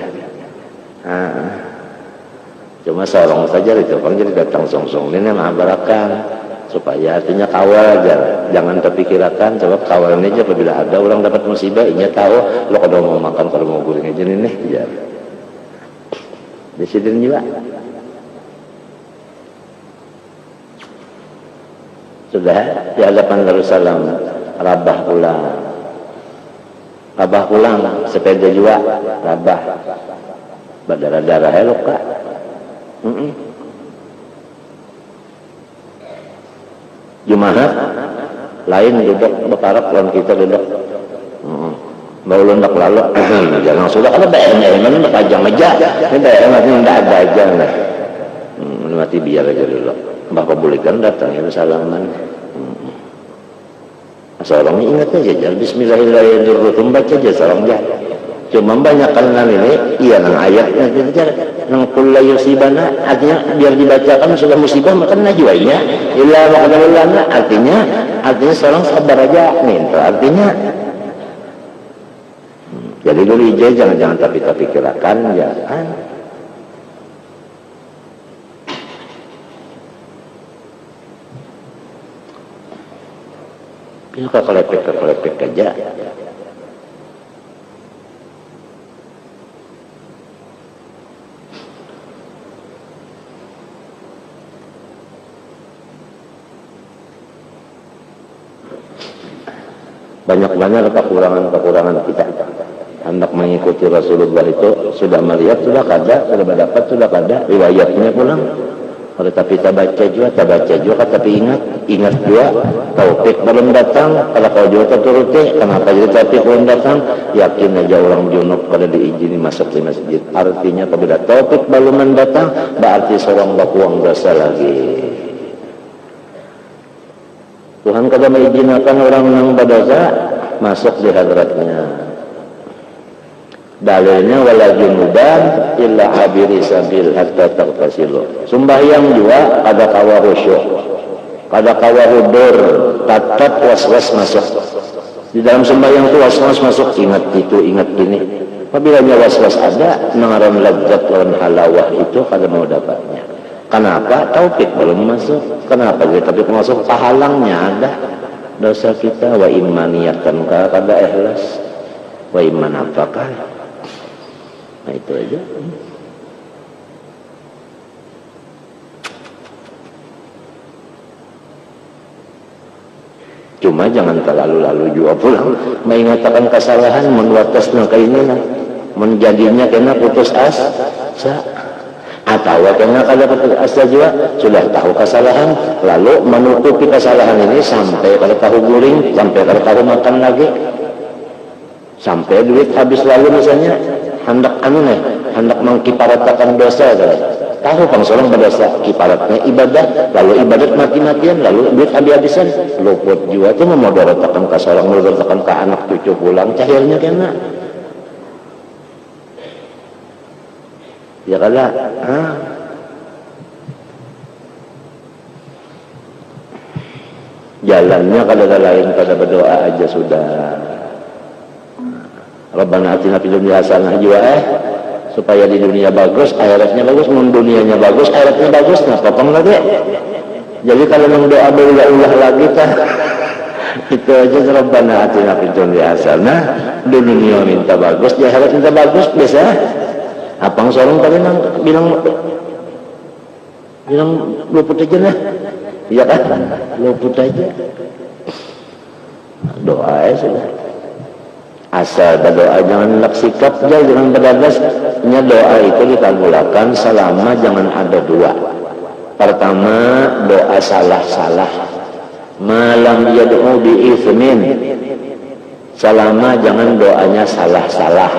cuma seorang saja itu orang jadi datang song-song ini mengabarkan supaya artinya kawal aja jangan terpikirkan sebab kawalan aja apabila ada orang dapat musibah inya tahu lo kalau mau makan kalau mau guring aja nih ya disini juga sudah di hadapan Rasulullah rabah pulang sepeda juga rabah berdarah-darah luka Jumahat lain duduk berparak lawan kita duduk mau lundak lalu jangan sudah kalau BNM pajang aja ini BNM tidak ada aja mati biar aja dulu bapak bolehkan datang ya salaman seorang ingat aja bismillahirrahmanirrahim baca aja seorang jalan cuma banyak kalian ini iya nang ayatnya nang kulla yusibana artinya biar dibacakan sudah musibah maka najwainya illa waqadalana artinya seorang sabar aja minta artinya jadi dulu jangan tapi kirakan ya kan ini kekelepek aja banyak kekurangan kita hendak mengikuti Rasulullah itu sudah melihat sudah mendapat sudah kada riwayatnya pulang tapi tak baca juga tapi ingat juga taufik belum datang kalau kau juga turuti kenapa jadi taufik belum datang yakin aja orang junub pada diizini masuk di masjid artinya apabila taufik belum datang berarti seorang bakuang dosa lagi Tuhan kada mengizinkan orang yang berdosa masuk di hadratnya dalilnya wala junuban illa abiri sabil hatta taqtasilu sembahyang juga kada kawa khusyuk kada kawa hudur tatap was-was masuk di dalam sembahyang itu was-was masuk ingat itu ingat ini apabila was-was ada nangaran lezat lawan halawah itu kada mau dapatnya kenapa taufik belum masuk kenapa dia tapi masuk pahalangnya ada dosa kita wa imaniatan kada ikhlas wa iman apakah nah itu aja cuma jangan terlalu juga pulang mengatakan kesalahan menwatasnya keinginan menjadinya kena putus asa atau kena kada putus asa juga sudah tahu kesalahan lalu menutupi kesalahan ini sampai kada tahu guring sampai kada tahu makan lagi sampai duit habis lalu misalnya hendak hendak mengkiparatakan dosa tahu bang seorang berdosa kiparatnya ibadah lalu ibadat mati-matian lalu duit habis-habisan luput juga itu memudaratkan ke seorang memudaratkan ke anak cucu pulang cahilnya kena Ya kada. Jalannya kada lain, kada berdoa aja sudah. Rabbana atina fid dunya hasanah juga supaya di dunia bagus, akhiratnya bagus, dunianya bagus, akhiratnya bagus, nah potong lagi. Jadi kalau doa berulang-ulang lagi itu aja, Rabbana atina fid dunya hasanah, di dunia minta bagus, di akhirat minta bagus, biasa. Apang sorong tadi bilang luput aja lah. Iya kan? Luput aja. Doa ya sudah. Asal berdoa, jangan lak sikap aja, jangan berdadas. Doa itu dikabulkan selama jangan ada dua. Pertama, doa salah-salah. Malam yad'u bi'ithmin. Selama jangan doanya salah-salah.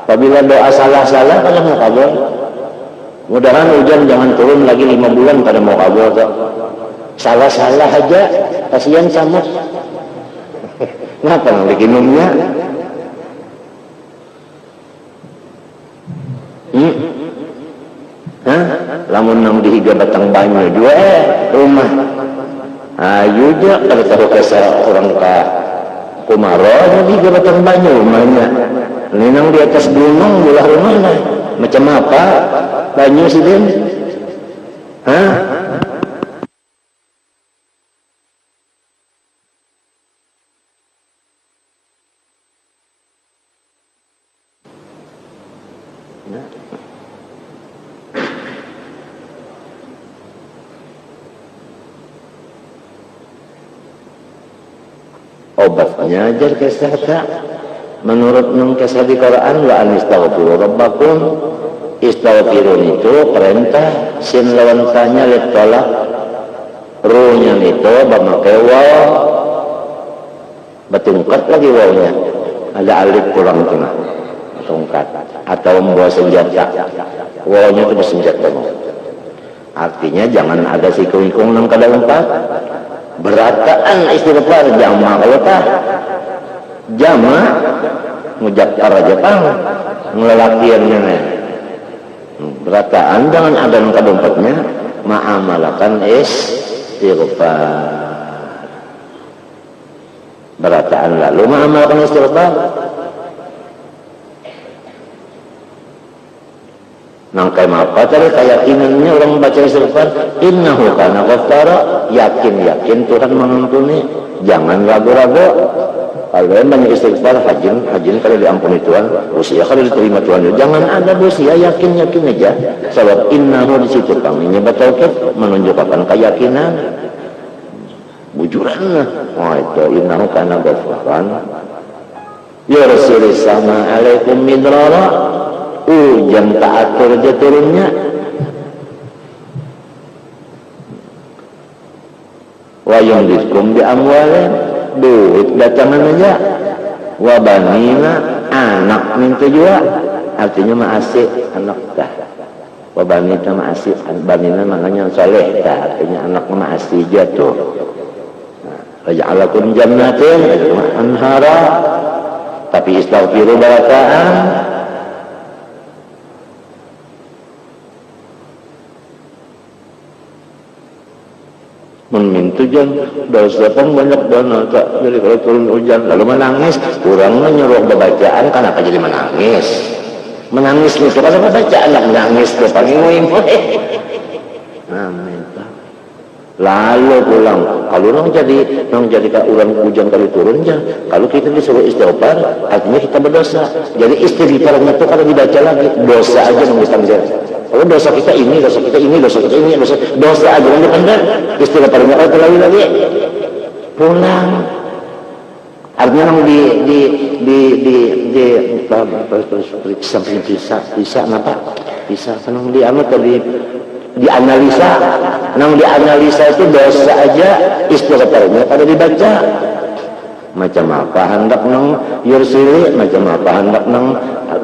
Apabila doa salah-salah, kalau mau kabul. Mudahan hujan jangan turun lagi 5 bulan pada mau kabul. Salah-salah aja, kasihan sama. Kenapa lagi minumnya? Lamun nang dihiga batang banyu dua rumah. Ayo aja kalau tahu kesal orang Kumaro, dihiga batang banyu rumahnya. Ninang di atas gunung belah rumahnya. Macam apa banyu sih Den? Obatnya ajar kesehatan. Menurut kisah di Quran, wa anistaghfiru rabbakum, istaghfirun itu perintah, sin lawan tanya litolak, ruhnya itu bamakai waw, betungkat lagi wawnya, ada alif kurang tengah, tungkat, atau membawa senjata, wawnya itu bersenjata. Artinya jangan ada sikung-ikung nang kada empat, berataan istighfar jama kalau tak jama mujakkar aja pang ngelalakiannya nih. Berataan jangan ada nang kadompatnya, ma'amalakan istighfar. Berataan lalu ma'amalakan istighfar. Nang kayak apa tadi keyakinannya orang baca istighfar, innahu kana ghaffara, yakin Tuhan mengampuni, jangan ragu-ragu. Kalau banyak istighfar, hajin kalau diampuni Tuhan, usia kalau diterima Tuhan, jangan ada usia, yakin aja. Sebab innahu di situ kami nyebat menunjukkan keyakinan, bujuran lah. Oh itu innahu kana ghaffara. Yursilis sama alaikum midrara. Hujan tak atur aja turunnya. Wa yumditkum bi amwalin, duit datangan aja. Wa banina, anak minta juga. Artinya ma'asih anak dah. Wa banina ma'asih, banina maknanya soleh dah. Artinya anak ma'asih jatuh. Raja'alakum jannatin anhara. Tapi istaghfiru barakaan. Memintu jan dosa pun banyak dana tak. Jadi kalau turun hujan lalu menangis, kurangnya nyuruh bacaan, kenapa jadi menangis? Menangis itu kan bacaan, nak menangis ke panggung. Amin. Lalu pulang. Kalau orang jadi orang hujan kali turunnya, kalau kita disuruh istighfar, artinya kita berdosa. Jadi istighfarnya itu kalau dibaca lagi, dosa aja yang ditanggung. Kalau dosa kita ini, dosa aja yang dipandang. Istighfarnya kalau terlalu lagi, pulang. Artinya yang bisa senang dianalisa. Nang dianalisa itu dosa aja istighfarnya pada dibaca. Macam apa hendak nang yursili, macam apa hendak nang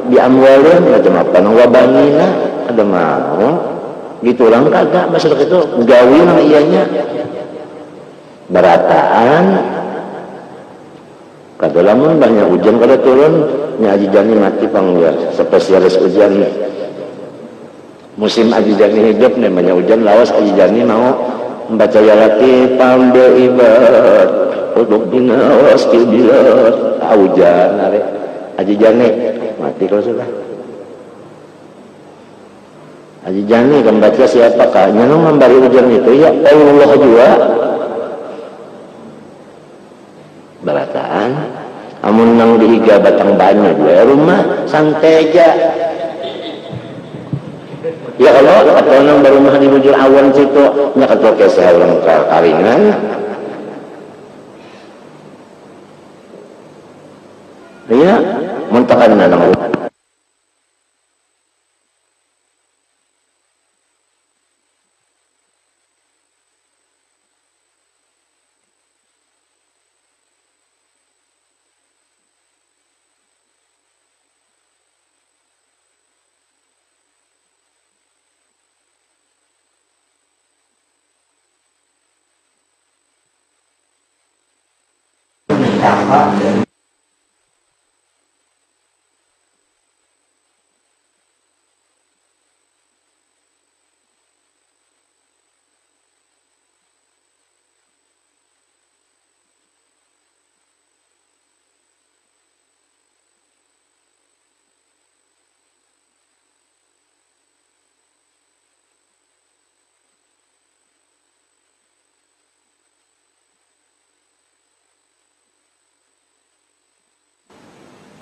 diamwalin, macam apa nang wabanina, ada mau gitu orang kagak masalah itu gawi nang ianya berataan. Kada lamun banyak hujan kada turun, nyaji jani mati panggil spesialis hujan. musim Aji Jani hidup namanya hujan lawas. Aji Jani mau membaca ya latif pambe ibad untuk dinawas kibilat hujan Aji Jani mati kalau sudah. Aji Jani kan baca siapakah nyanong memberi hujan itu ya Allah juga barataan amun nang dihiga batang banyu dua rumah santai aja ya Allah atau nang berumah di bujur awan situ nyakat pakai seorang karingan ya muntakan nanang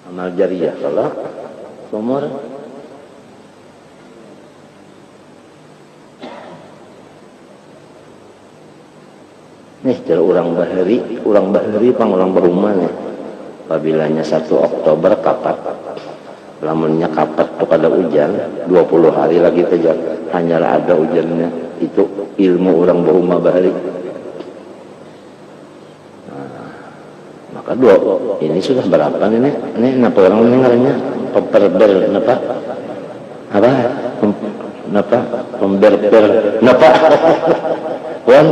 amal jariah kalau sumur nih cara orang bahari pang orang berumah nih apabila 1 Oktober kapat lamunnya kapat tuh kada hujan 20 hari lagi saja hanyalah ada hujannya itu ilmu orang berumah bahari. Maka dua ini sudah berapa ini kenapa orang mendengarnya pemberber kenapa apa kenapa pemberber kenapa wan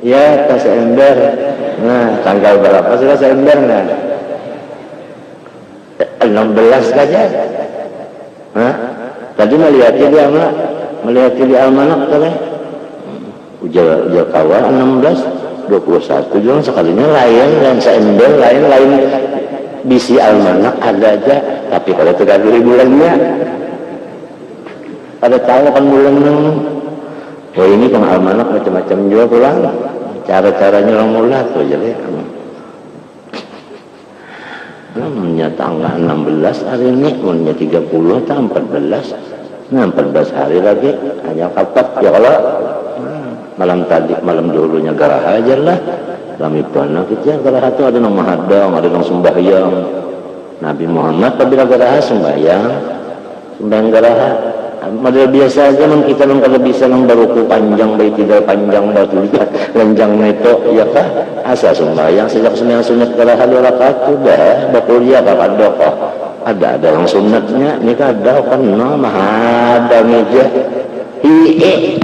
ya tas ember nah tanggal berapa sudah seember nah 16 saja nah tadi melihat di almanak tadi ujar kawan 16 21 juga sekalinya lain seember lain bisi almanak ada aja tapi kalau 30 bulannya ada tahu kan bulannya oh ini kan almanak macam-macam juga pulang cara-caranya orang mula tuh jadi namanya tanggal 16 hari ini namanya 30 atau 14 nah 14 hari lagi hanya kapat ya kalau malam dulunya garaha aja lah lami panah kita garaha itu ada yang mahadang ada yang sembahyang Nabi Muhammad apabila garaha sembahyang garaha model biasa aja man kita nang kada bisa nang baruku panjang baik tidak panjang batu lihat lenjang neto ya kah asa sembahyang sejak sembahyang sunat garaha 2 rakaat sudah bakuliah kakak kok ada yang sunatnya ini kada kan mahadang aja hiye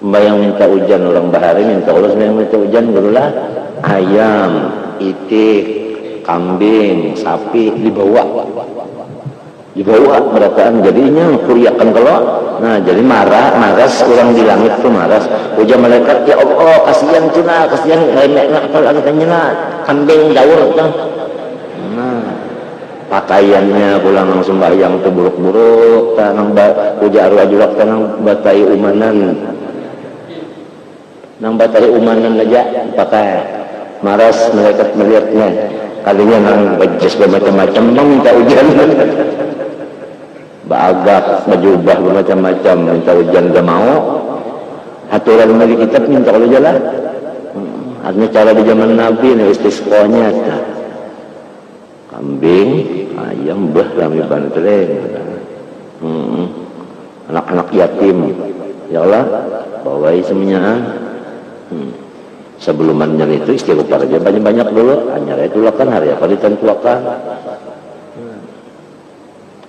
sembahyang minta hujan orang bahari minta Allah sembahyang minta hujan berulah ayam, itik, kambing, sapi dibawa berataan jadinya kuriakan kalau nah jadi maras orang di langit tuh maras hujan malaikat ya Allah kasihan cuna kasihan enak kalau lagi tanya kambing daur tuh nah pakaiannya pulang nang sembahyang tuh buruk-buruk tanang hujan arwah julak tanang batai umanan nang batai umanan aja pakai maras malaikat melihatnya kalinya nang bajas bermacam-macam nang minta hujan bagak berjubah bermacam-macam minta hujan gak mau aturan dari kitab minta kalau jalan artinya cara di zaman Nabi ini istisqonya kambing ayam rami bantreng anak-anak yatim ya Allah bawai semuanya sebelum itu istighfar aja banyak-banyak dulu hanya itu lakukan hari apa ditentuakan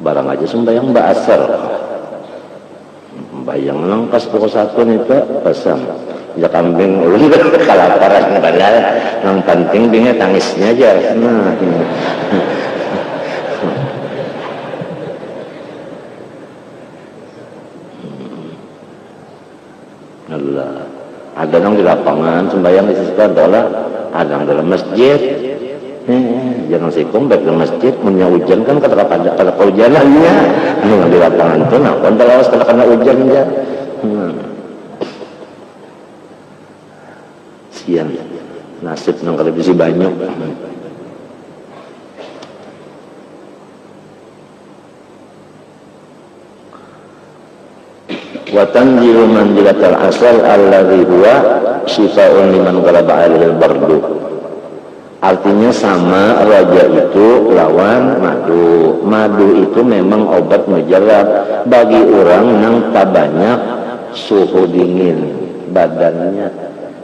barang aja sembahyang basar sembahyang nang pas pokok 1 itu pasang ya kambing ulun kelaparan padahal yang penting bingnya tangisnya aja. Nah, Allah. Ada yang di lapangan sembahyang di sisi dolar, ada yang dalam masjid. Jangan sikung baik di masjid, punya hujan kan kata hujanannya. Yang di lapangan itu, nah, kalau lawas kena hujan aja. Sian, nasib nang televisi banyak. Wa tanzilu manzilatal asal alladhi huwa shifaa'un liman ghalaba 'alaihil bardu. Artinya sama, raja itu lawan madu. Madu itu memang obat mujarab bagi orang yang tak banyak suhu dingin badannya.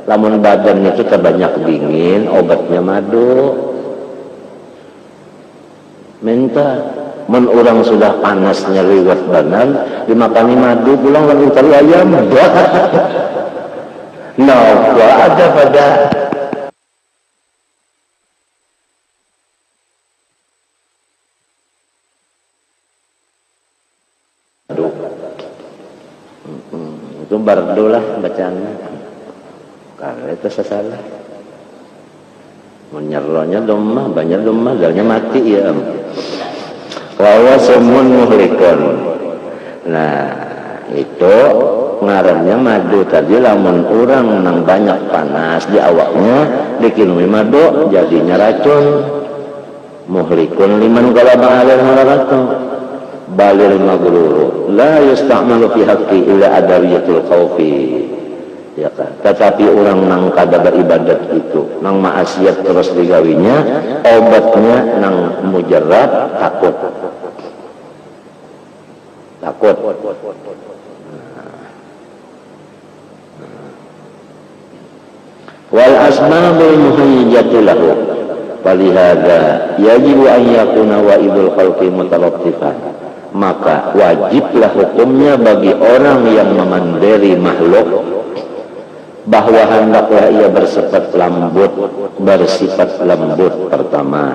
Lamun badannya itu tak banyak dingin, obatnya madu. Minta men orang sudah panas nyeriwat badan dimakani madu pulang lalu cari ayam. Nah, ada pada itu bardo lah bacaannya. Karena itu salah. Menyerlonya domah, banyak domah, dalnya mati ya. Wawa semun muhlikun. Nah, itu ngarannya madu tadi lamun orang nang banyak panas di awaknya dikinumi madu jadinya racun. Muhlikun liman ghalaba 'alaihi hararatu. Balil maghruru la yusta'malu fi haqqi illa adawiyatul khaufi. Ya kan? Tetapi orang nang kada beribadat itu nang maksiat terus digawinya, obatnya nang mujarab takut. Wal asbabul muhayyijatu lahu falihada yajibu an yakuna wa'idul khalqi mutalattifan. Maka wajiblah hukumnya bagi orang yang memandiri makhluk bahwa hendaklah ia bersifat lembut. Pertama,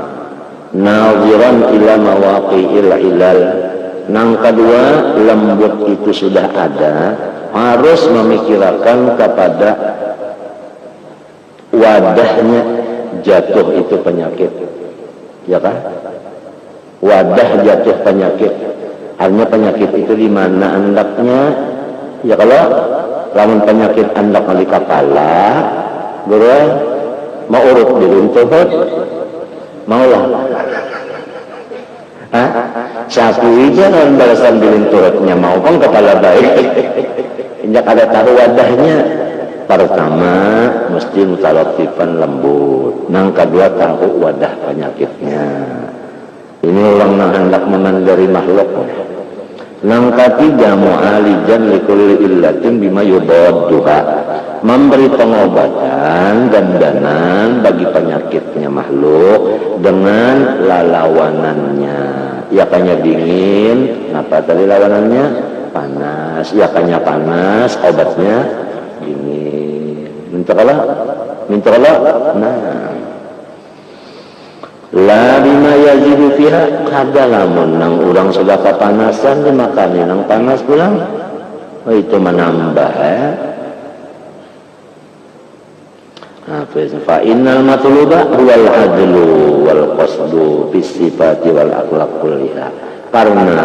naziran ila mawaqi'il ilal. Nang kedua, lembut itu sudah ada, harus memikirkan kepada wadahnya jatuh itu penyakit, ya kan? Wadah jatuh penyakit, artinya penyakit itu di mana andaknya, ya kalau lamun penyakit andak kali kepala, guru mau urut di runtuhut, maulah. Sapi jangan balasan bilin turutnya mau kan kepala baik. Injak ada taruh wadahnya. Pertama mesti mutalatifan lembut. Nang kedua tahu wadah penyakitnya. Ini orang yang hendak memandiri makhluk. Nang ketiga mu'alijan likulli illatin bima yudadduha. Memberi pengobatan dan dandan bagi penyakitnya makhluk dengan lalawanannya. Yakanya dingin, apa tadi lawanannya? Panas. Yakanya panas, obatnya dingin. Minta Allah. Nah, la bima yazidu fiha kada lamun nang urang sudah kepanasan dimakani nang panas pulang. Oh, itu menambah ya. Fa innal matluba huwal adlu wal qasdu bis sifati wal akhlaq kulliha. Karena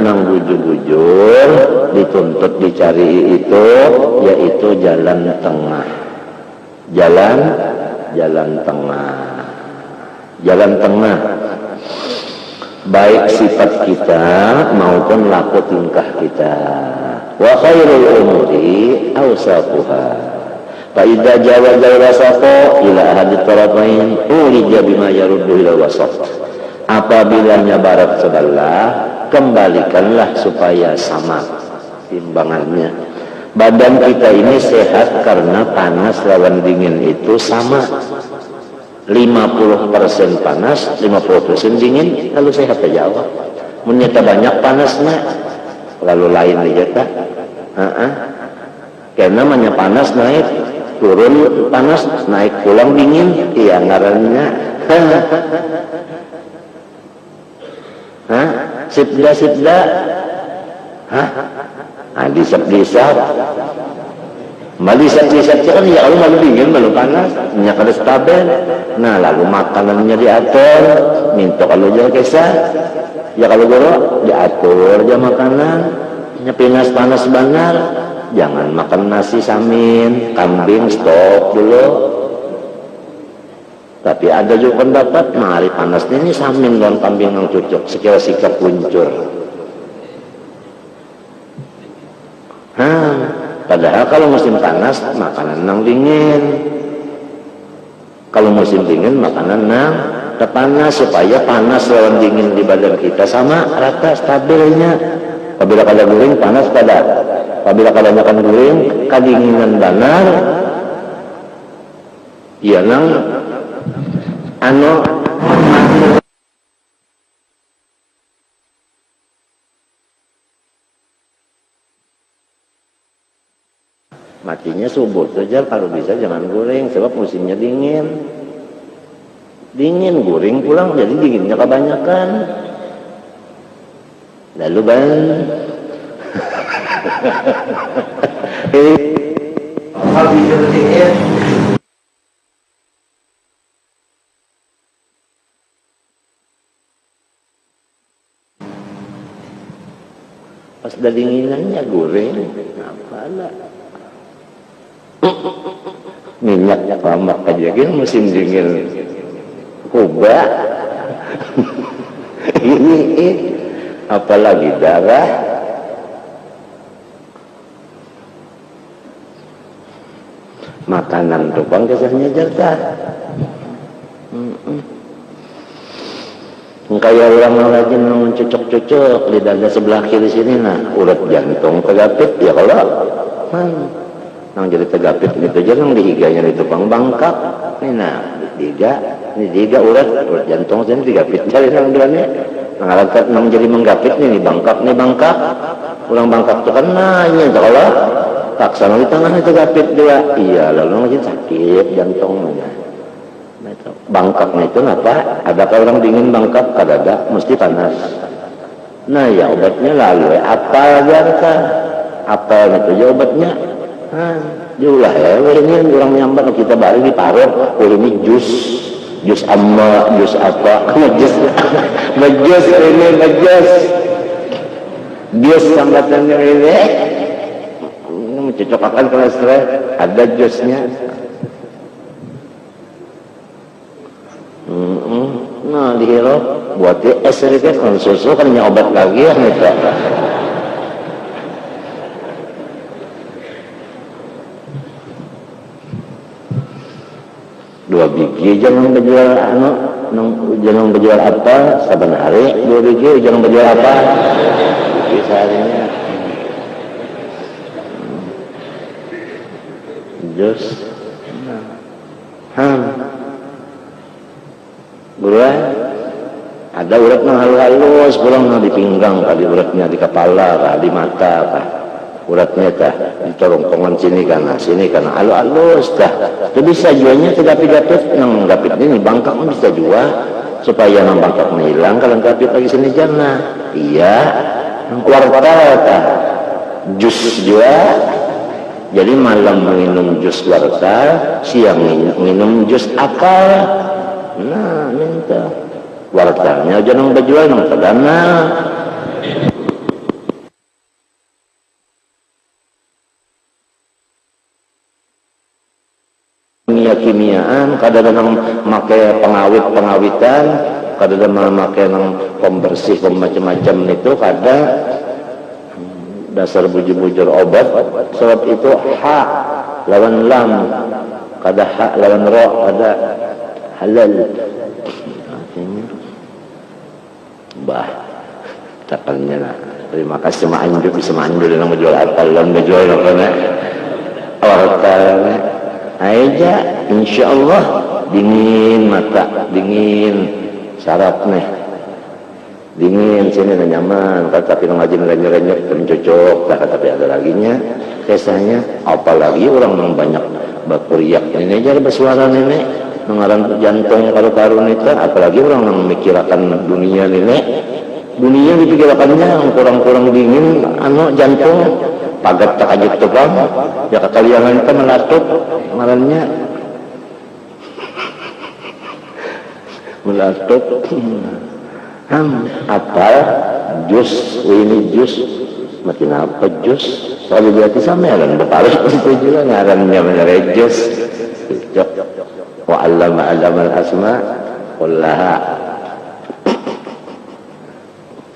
nang bujur-bujur dituntut dicari itu yaitu jalan tengah. Jalan tengah baik sifat kita maupun laku tingkah kita. Wa khairul umuri awsafuha. Fa idza jawaza al-wasata ila ahadi tarafain ulija bima yaruddu ila wasat. Apabila barat sebelah, kembalikanlah supaya sama timbangannya. Badan kita ini sehat karena panas lawan dingin itu sama. 50% panas, 50% dingin, lalu sehat aja Allah. Menyata banyak panasnya, lalu lain aja tak. Karena namanya panas naik turun panas, naik pulang dingin, iya ngarannya. Hah? Sibda. Hah? Adi sabdisab. Mali sabdisab kan ya kalau malu dingin, malu panas, nya kada stabil. Nah, lalu makanannya diatur, minta kalau jangan kesah. Ya kalau guru diatur aja makanan, nya panas benar. Jangan makan nasi samin, kambing stop dulu. Tapi ada juga pendapat, mari panasnya ini samin dan kambing yang cocok, sekira sikap luncur. Padahal kalau musim panas, makanan yang dingin. Kalau musim dingin, makanan yang panas, supaya panas lawan dingin di badan kita sama rata stabilnya. Apabila kada guring, panas kada. Apabila kada makan guring, kadinginan benar. Iya nang matinya subuh saja kalau bisa jangan guring sebab musimnya dingin guring pulang jadi dinginnya kebanyakan lalu pas udah dinginannya goreng apalah minyaknya kelamak aja kan musim dingin kuba ini apalagi darah makanan tukang kisahnya jerta kayak orang rajin mencocok-cocok di dada sebelah kiri sini urat jantung tegapit ya kalau nang jadi tegapit gitu aja nang dihiganya di tukang bangkak dihiga urat jantung sini tegapit jadi nang bilangnya nang jadi menggapit nih bangkak ulang bangkak tuh kan nanya kalau taksana di tangan itu tegapit dia iya lalu lagi sakit jantungnya bangkaknya itu apa? Adakah orang dingin bangkak? Kada, mesti panas. Nah ya obatnya lalu apa aja apa itu ya obatnya? Julah ya, ini orang nyambar kita balik di paruh, ini jus amma, jus apa? Majus jus sambatannya ini mencocokkan kolesterol, ada jusnya. Nah dihirap buat es sedikit kan susu kan nyobat lagi ya gitu. Dua biji jangan berjual jangan berjual apa saban hari 2 biji jangan berjual apa bisa harinya jus buruan ada urat yang halus pulang di pinggang kali uratnya di kepala kali di mata kah uratnya kah di corongkongan sini karena halus kah itu bisa jualnya tidak dapet yang dapet ini bangkak bisa jual supaya yang bangkak hilang kalau dapet lagi sini jangan iya wartal kah jus jual jadi malam minum jus wartal siang minum jus apel. Nah, minta wartalnya jangan berjual nang perdana. Kimia-kimiaan, kadang-kadang pakai pengawit-pengawitan, kadang-kadang pakai nang pembersih macam-macam itu kada dasar bujur-bujur obat. Sebab itu ha lawan lam, kada ha lawan ro, kada halal artinya bah takalnya lah terima kasih bisa manjur yang menjual akal dan menjual apa akal aja insyaallah dingin mata dingin sarafnya dingin sini nyaman tapi ngajin renyek-renyek cocok tapi ada laginya kisahnya apalagi orang yang banyak bakuriak ini aja bersuara nenek mengarang jantung karu-karu nita, apalagi orang yang memikirkan dunia nenek. Dunia dipikirkannya kurang-kurang dingin jantung pagat tak aja tupang ya kekaliangan kita melatut marahnya melatut apa jus ini jus makin apa jus kalau berarti sama ya kan berpaling itu juga ngarannya menarik jus wa allama al-asma kullaha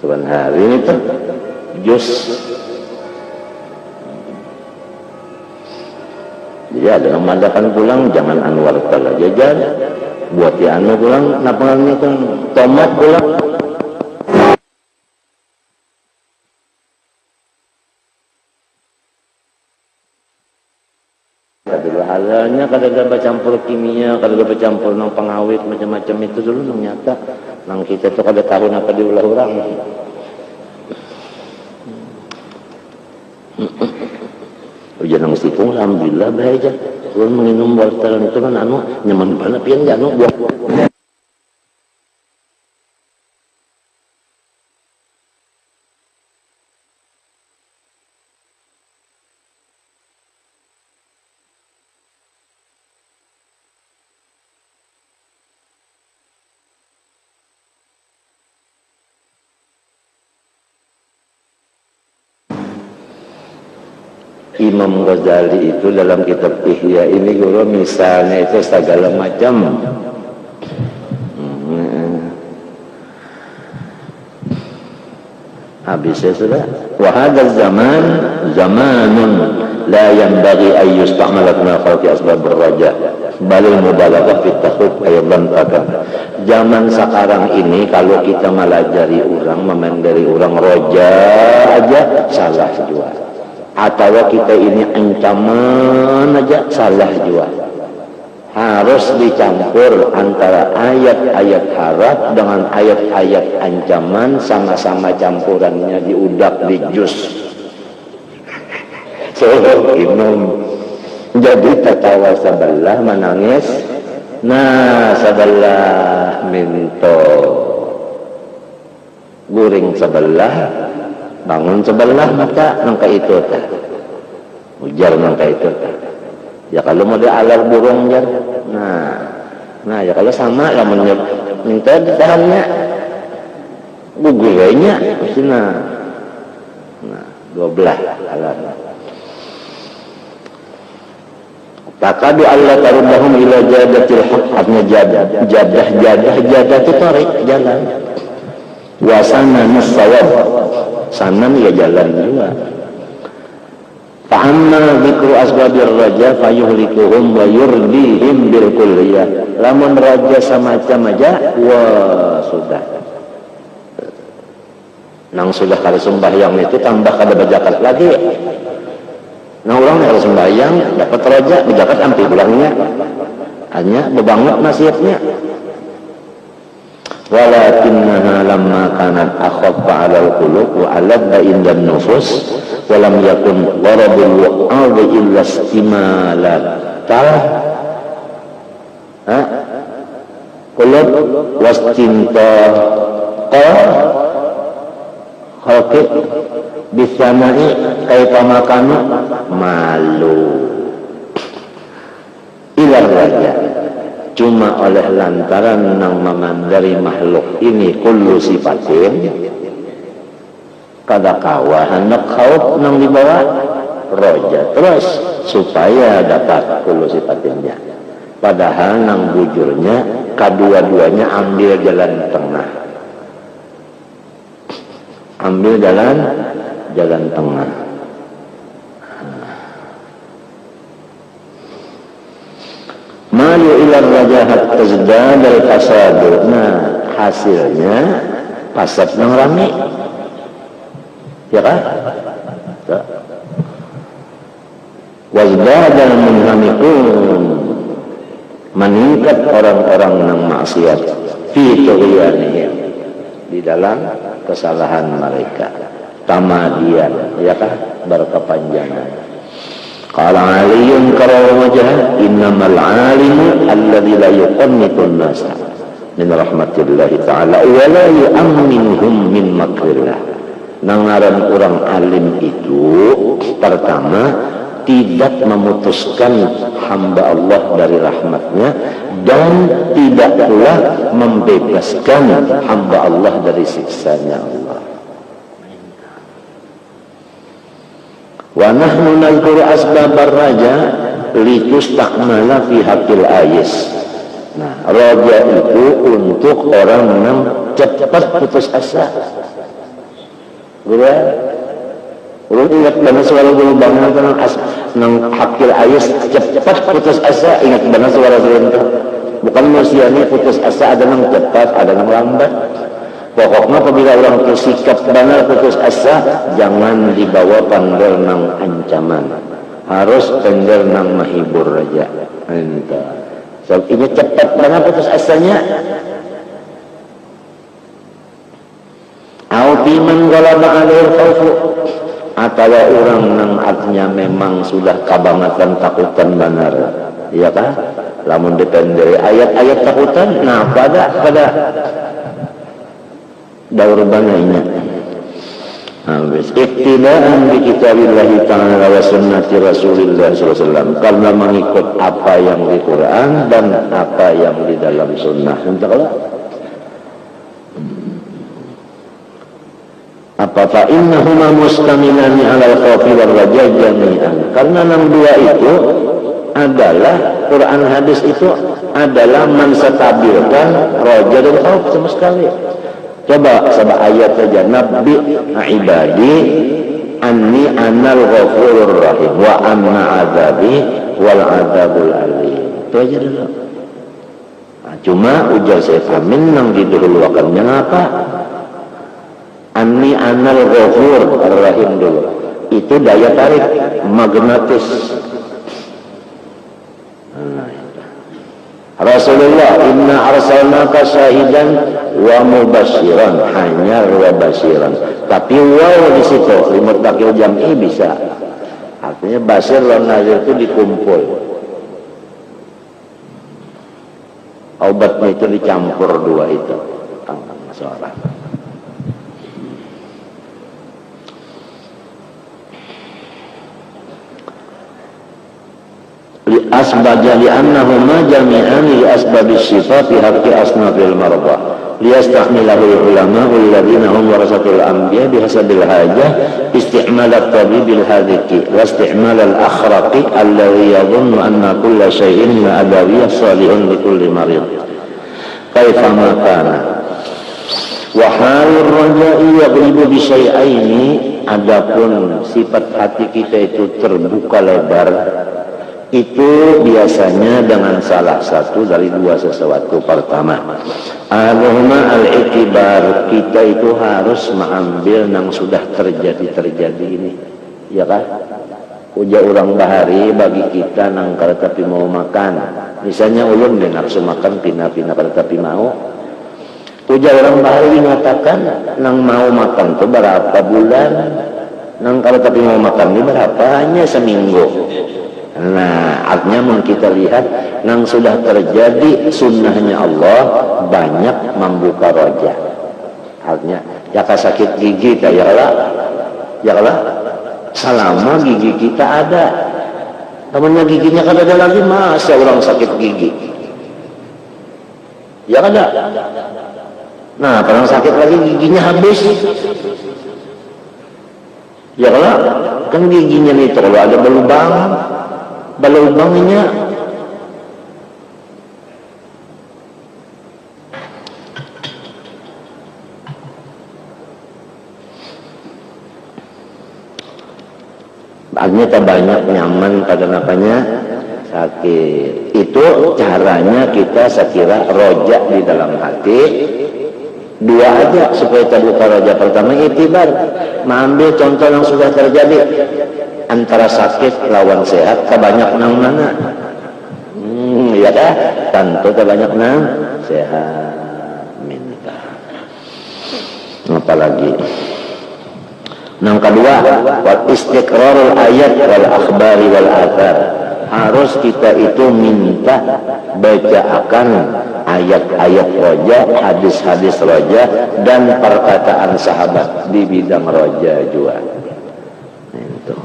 sebenarnya hari ini tuh jus ya dengan madakan pulang jangan Anwar tala jajan buat ya anu pulang napangannya kan tomat pulang halanya kadang-kadang bercampur kimia, kadang-kadang bercampur nang pengawet macam-macam itu dulu nang nyata nang kita tuh kada tahu apa diulah orang. Ujian nang sipung alhamdulillah baik aja. Ulun menginum wortel itu kan nyaman banget pian janu buah. Imam Ghazali itu dalam kitab Ihya ini guru misalnya itu segala macam habisnya sudah wahada zaman zamanun la yanbaghi an yusta'mala min khalqi asbab ar-raja balil mubalaghah fi takhuf aydan takam. Zaman sekarang ini kalau kita melajari orang memandiri orang roja aja salah juga. Atau kita ini ancaman aja salah juga. Harus dicampur antara ayat-ayat harap dengan ayat-ayat ancaman sama-sama campurannya diudak di jus. Imam jadi tertawa sebelah menangis. Nah sebelah minto guring sebelah bangun sebelah maka nangka itu ujar nangka itu ya kalau mau alar burung jar nah ya kalau sama lah minta ditahannya gugurnya nah 12 alar takadu Allah tarudahum ila jadatil haq artinya jadah itu tarik jalan wasanan sawab sanan ya jalan juga. Fa'amma dzikru asbabir raja fayuhlikuhum wa yurdihim bil kulliyah. Lamun raja semacam aja wah sudah. Nang sudah kada sembahyang itu tambah kada berzakat lagi. Nah orang kalau sembahyang dapat raja berzakat ampi pulangnya. Hanya bebanget nasihatnya. Walakinnaha lamma kanat akhaffa 'ala al-qulub wa 'aladda inda an-nufus wa lam yakun gharadul wa'adhi illa istimala qulub wastintaqa khalqi bisamai kaifa makanu malu ila raja cuma oleh lantaran nang memandari makhluk ini kullu sifatin kada kawa hendak khauf nang dibawa roja terus supaya dapat kullu sifatinnya padahal nang bujurnya kedua-duanya ambil jalan tengah malu ilar rajahat tazdad al-fasadu. Nah hasilnya fasad yang rame ya kan wazdadal munhamikun meningkat orang-orang yang maksiat fi tughyanihim di dalam kesalahan mereka tamadian ya kan berkepanjangan Qala Aliyun karramallahu wajhahu innamal alimu alladzi la yuqannitun nasa min rahmatillahi ta'ala wa la yu'amminuhum min makrillah. Nang ngaran orang alim itu pertama tidak memutuskan hamba Allah dari rahmatnya dan tidak pula membebaskan hamba Allah dari siksanya Allah. Wa nahnu nadhkuru asbabar raja litustakmala fi haqqil ayis. Nah, raja itu untuk orang yang cepat putus asa. Guru, ingat benar suara guru banget nang haqqil ayis cepat putus asa. Ingat benar suara itu. Bukan manusianya putus asa ada yang cepat, ada yang lambat. Pokoknya apabila orang itu sikap benar putus asa, jangan dibawa pandel nang ancaman, harus pandel nang mahibur raja. Entah. So, ini cepat banget putus asanya. Autiman galaba alaih khawfu, atau orang nang artinya memang sudah kabangatan takutan benar, iya kah? Lamun dipenderi ayat-ayat takutan, nah pada daur banainya habis iktidaan bi kitabillahi ta'ala wa sunnati rasulillah SAW, karena mengikut apa yang di Quran dan apa yang di dalam sunnah. Entahlah apa fa innahuma mustamilani alal khawfi wal raja jami'an, karena yang dua itu adalah Quran hadis itu adalah menstabilkan raja dan khauf sama sekali. Coba sabah ayat saja, Nabi ibadi anni anal ghafurur rahim wa anna azabi wal azabul alim. Itu aja dulu. Nah, cuma ujar saya amin yang didahulukannya apa? Anni anal ghafur rahim dulu. Itu daya tarik magnetis. Rasulullah inna arsalnaka syahidan wa mubasyiran, hanya wa basyiran, tapi waw di situ limut bakil jam'i bisa, artinya basyir dan nazir itu dikumpul, obatnya itu dicampur dua itu seorang. Asbaja li'annahuma jami'an li asbabis sifat fi haqqi asnafil marba liyastahmilahul ulama alladhina hum warasatul anbiya bihasabil hajah isti'mal at-tabibil hadiki wa isti'mal al-akhraqi alladhi yadhunnu anna kulla shay'in ma'adawiyyah salihun li kulli marid kaifa ma kana wa halur raja'i yaghlibu bi syai'aini. Adapun sifat hati kita itu terbuka lebar, itu biasanya dengan salah satu dari dua sesuatu. Pertama, al-huma al-i'tibar, kita itu harus mengambil yang sudah terjadi ini, ya kan? Uja orang bahari bagi kita nang kada tapi mau makan, misalnya ulun dia nafsu makan pina-pina kada tapi mau. Uja orang bahari mengatakan nang mau makan itu berapa bulan, nang kada tapi mau makan ini berapa, hanya seminggu. Nah, artinya mau kita lihat yang sudah terjadi sunnahnya Allah banyak membuka roja. Artinya, ya sakit gigi kita ya lah, selama gigi kita ada. Temannya giginya kan ada lagi, masa orang sakit gigi? Ya kan ada. Nah, orang sakit lagi giginya habis. Ya kan giginya nih kalau ada balubangnya artinya tak banyak nyaman pada napanya sakit. Itu caranya kita sekira rojak di dalam hati dua aja supaya terbuka rojak. Pertama itibar, mengambil contoh yang sudah terjadi antara sakit lawan sehat, kebanyak nang mana? Ya dah, tentu kebanyak nang sehat. Minta. Apalagi Yang kedua, wal istiqrarul ayat wal akhbari wal athar. Harus kita itu minta baca akan ayat-ayat roja, hadis-hadis roja, dan perkataan sahabat di bidang roja juga. Itu.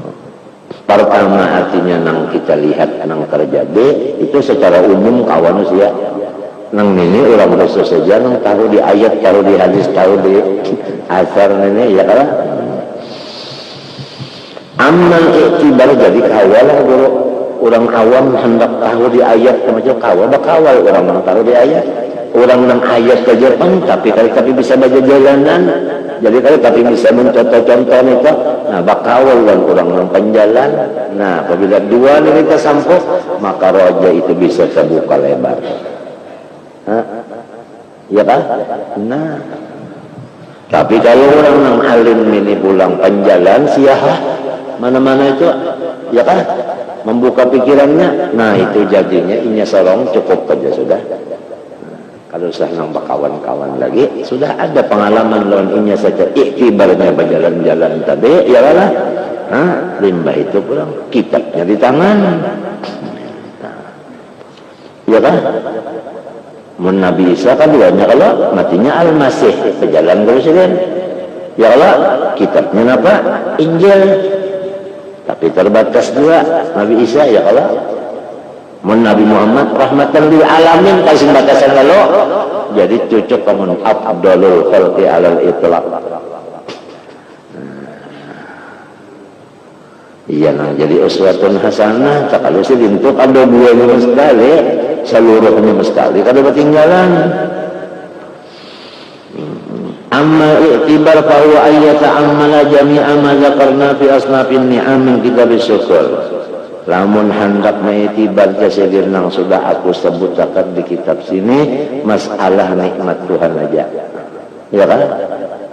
Pertama artinya nang kita lihat nang terjadi itu secara umum kawan usia. Nang ini orang khusus saja nang tahu di ayat, tahu di hadis, tahu di asar ini ya kan. Amal iktibar jadi kawal guru. Orang awam hendak tahu di ayat macam kawal orang tahu di ayat. Orang nang ayat ke Jepang tapi bisa baca jalanan. Jadi tapi bisa mencontoh-contoh itu. Nah, bakawal orang nang penjalan. Nah, apabila dua ini tersampuk, maka roja itu bisa terbuka lebar. Hah? Ya kan? Nah, tapi kalau orang nang alim ini pulang penjalan siapa? Mana-mana itu, ya kan? Membuka pikirannya, nah itu jadinya inya sorong cukup saja sudah. Kalau sudah nambah kawan-kawan lagi, sudah ada pengalaman lawan inya saja. Iktibarnya berjalan-jalan tadi, ya lah. Limbah itu pulang, kitabnya di tangan. Ya kan? Mun Nabi Isa kan duanya kalau matinya Al-Masih, berjalan terus kan. Ya Allah, kitabnya apa? Injil. Tapi terbatas juga Nabi Isa ya Allah. Mun Nabi Muhammad rahmatan lil alamin kasih batasan lalu. Jadi cocok kamu afdalul khalqi alal itlaq. Iya nah jadi uswatun hasanah kalau sih untuk ada buahnya mestali seluruhnya mestali kada ketinggalan. Amma i'tibar fahuwa ayyata ammala jami'a ma zakarna fi asnafin ni'am min kitab syukur. Lamun hendak mengiktibar jasedir nang sudah aku sebutakan di kitab sini masalah nikmat Tuhan aja. Ya kan?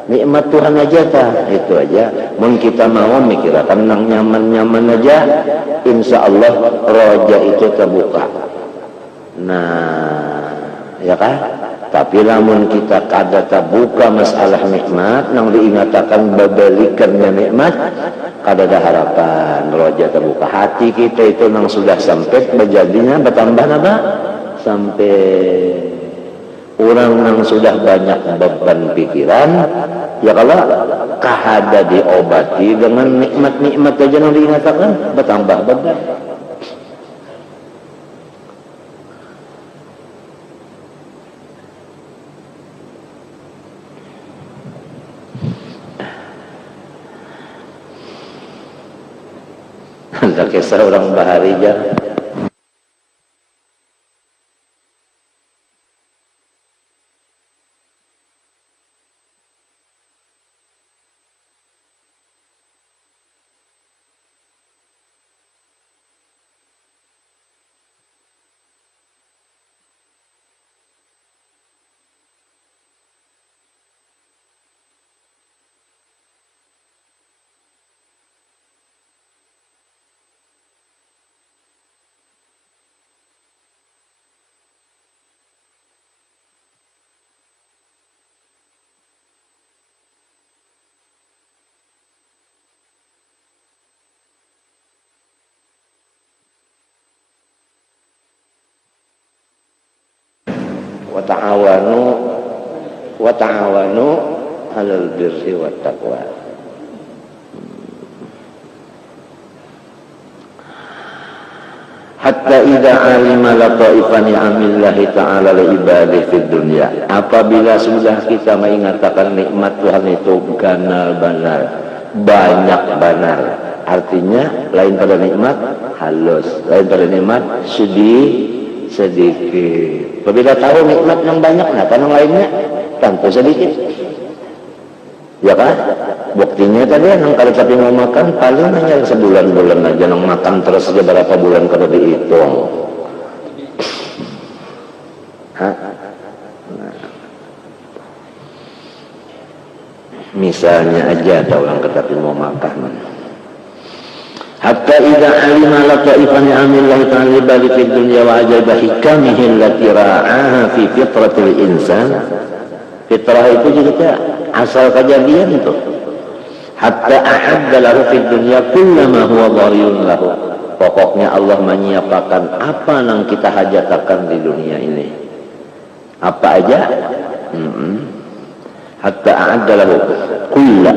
Nikmat Tuhan aja tah itu aja. Mun kita mau mikirkan nang nyaman-nyaman aja, insya Allah roja itu terbuka. Nah, ya kan? Tapi lamun kita kada terbuka masalah nikmat, nang diingatakan babalikannya nikmat, kada ada harapan roja terbuka. Hati kita itu nang sudah sempit, berjadinya bertambah apa? Sampai orang nang sudah banyak beban pikiran, ya kalau kahada diobati dengan nikmat-nikmat aja nang diingatakan, bertambah beban. Ada kisah orang Baharija. wa ta'awanu 'alal birri wat taqwa. Hatta idza alima lataifan ni'amillahi ta'ala li ibadihi fid dunya. Apabila sudah kita mengatakan nikmat Tuhan itu ganal banar, banyak banar. Artinya lain pada nikmat halus, lain pada nikmat sedikit. Apabila tahu nikmat yang banyak, nah kan yang lainnya tentu sedikit. Ya kan? Buktinya tadi yang kalau tapi mau makan paling hanya sebulan-bulan aja, nang makan terus aja berapa bulan kalau dihitung. Hah? Nah. Misalnya aja ada orang tetapi mau makan. Hatta idza alima lataifan ni'amillahi ta'ala bali fid dunya wa ajaba hikamihi allati ra'aha fi fitratil insan. Fitrah itu juga asal kejadian itu. hatta a'adda lahu fid dunya kullama huwa dhariyun lahu. Pokoknya Allah menyiapkan apa yang kita hajatakan di dunia ini. Apa aja? Hatta a'adda lahu kulla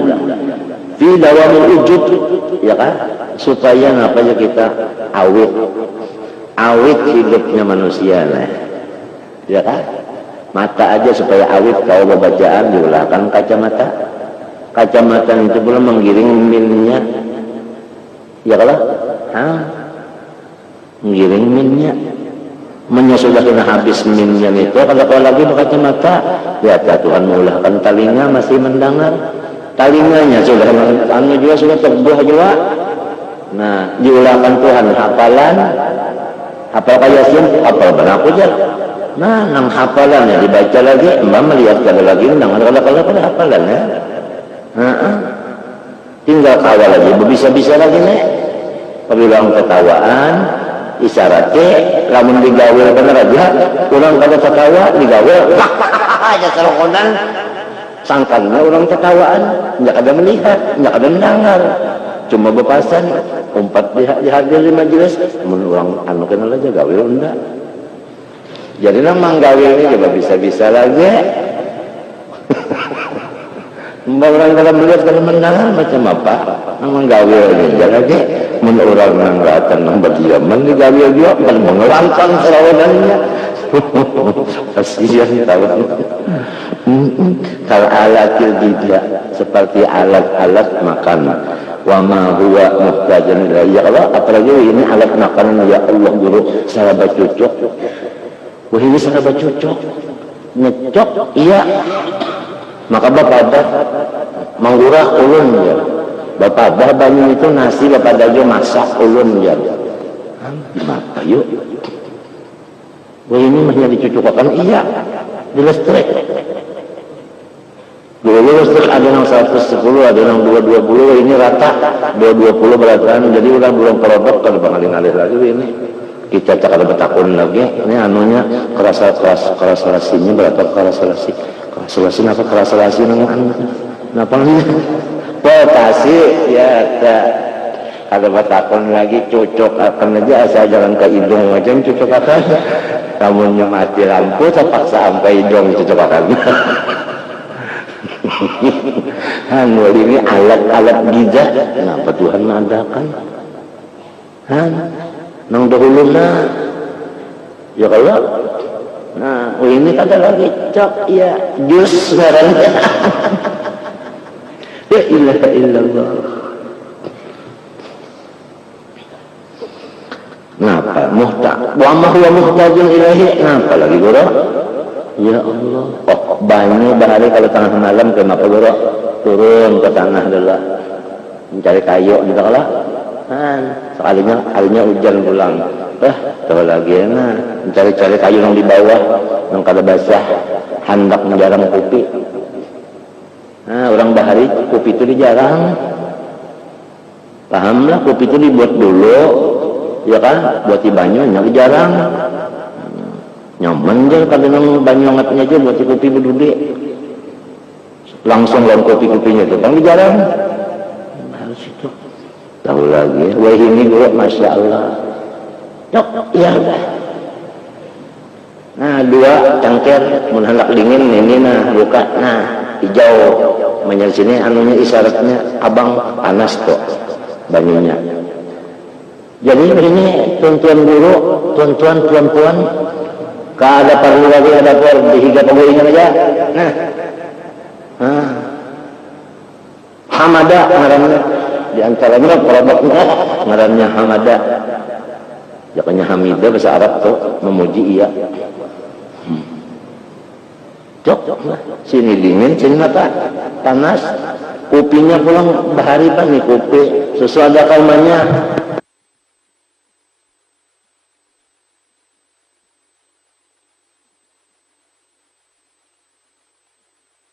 fi dawamil wujud, ya kan? Supaya ngapanya kita awit hidupnya manusia lah. Ya kan? Mata aja supaya awit kalau bacaan diulahkan kacamata. Kacamata itu pula menggiring minnya. Ya kalau? Menggiring minnya. Minnya sudah kena habis minnya itu, kalau lagi kacamata, ya Tuhan mengulahkan telinga masih mendengar. Telinganya sudah anu juga sudah terbuah juga. Nah, diulahkan Tuhan hafalan. Hafal Yasin, hafal benak aja. Nah, nang hafalannya dibaca lagi, mbak melihat kada lagi, kalau hafalan ya. Tinggal kawal lagi, bisa-bisa lagi nih. Perbilang ketawaan, isyaratnya, lamun digawil bener aja, kurang kada ketawa, digawil, aja serokonan, sangkanya orang ketawaan, nggak ada melihat, nggak ada mendengar, cuma bepasan, umpat dihadir di majelis, orang anu kenal aja gawil enggak. Jadi namang gawil ini juga bisa-bisa lagi. Mbak orang kalau melihat kalau mendengar macam apa? Namang gawil ini lagi. Menurut orang yang datang yang berdiaman di gawil dia akan mengelangkan serawanannya. Kasihan tahu. Kalau alat tidak seperti alat-alat makan. Wa ma huwa muhtajan ilaihi. Ya Allah, apalagi ini alat makanan ya Allah guru sahabat cucuk. Wah ini sahabat cucuk. Ngecok iya. Maka bapak mangurah ulun ya. Bapak banyu itu nasi bapak dajo masak ulun ya. Gimana yuk? Wah ini masih dicucukkan iya. Di listrik. Dulu listrik ada yang 110, ada yang 220, ini rata 220 beratan. Jadi udah belum produk kalau pengalih-alih lagi ini. Kita tak ada betakun lagi. Ini anunya kerasalasinya berapa kerasalasi? Kerasalasi apa kerasalasi namanya? Napa nih? Potasi ya tak. Ada betakun lagi cocok akan aja asal jalan ke hidung macam cocok akan. Kamu mati lampu terpaksa sampai hidung cocok akan. Hanul ini alat-alat giza. Kenapa Tuhan mengadakan? Nang dahulu na ya kalau nah ini kata lagi cok ya jus ngarannya. Ya ilaha illallah. Napa wa ma huwa muhtajun ilaihi. Napa lagi guru? Ya Allah. Oh banyu bahari kalau tengah malam kenapa guru? Turun ke tanah dulu mencari kayu gitu kalau sekalinya hujan pulang, tahu lagi nah mencari-cari kayu yang di bawah yang kada basah, hendak menjarang kopi. Nah orang bahari kopi itu dijarang, pahamlah kopi itu dibuat dulu, ya kan, buat di banyu, yang dijarang, nyaman aja kada nang banyu angatnya aja buat di kopi berdudi, langsung dalam kopi-kopinya itu, kan dijarang, harus itu. Tahu lagi, wah ini guru, masya Allah. Cok, iya dah. Nah, dua cangkir, menhendak dingin ini nah buka, nah hijau. Menyal sini anunya isyaratnya abang panas tuh banyunya. Jadi ini tuan-tuan guru, tuan-tuan puan-puan, kada perlu lagi ada dihiga penggorengan aja. Nah, Hamada ngarannya. Di antaranya produknya ngarannya Hamada. Jakanya Hamidah bahasa Arab tuh memuji iya. Cok sini dingin, sini apa? Panas. Kopinya pulang bahari pan nih kopi. Sesuai ada kalmanya.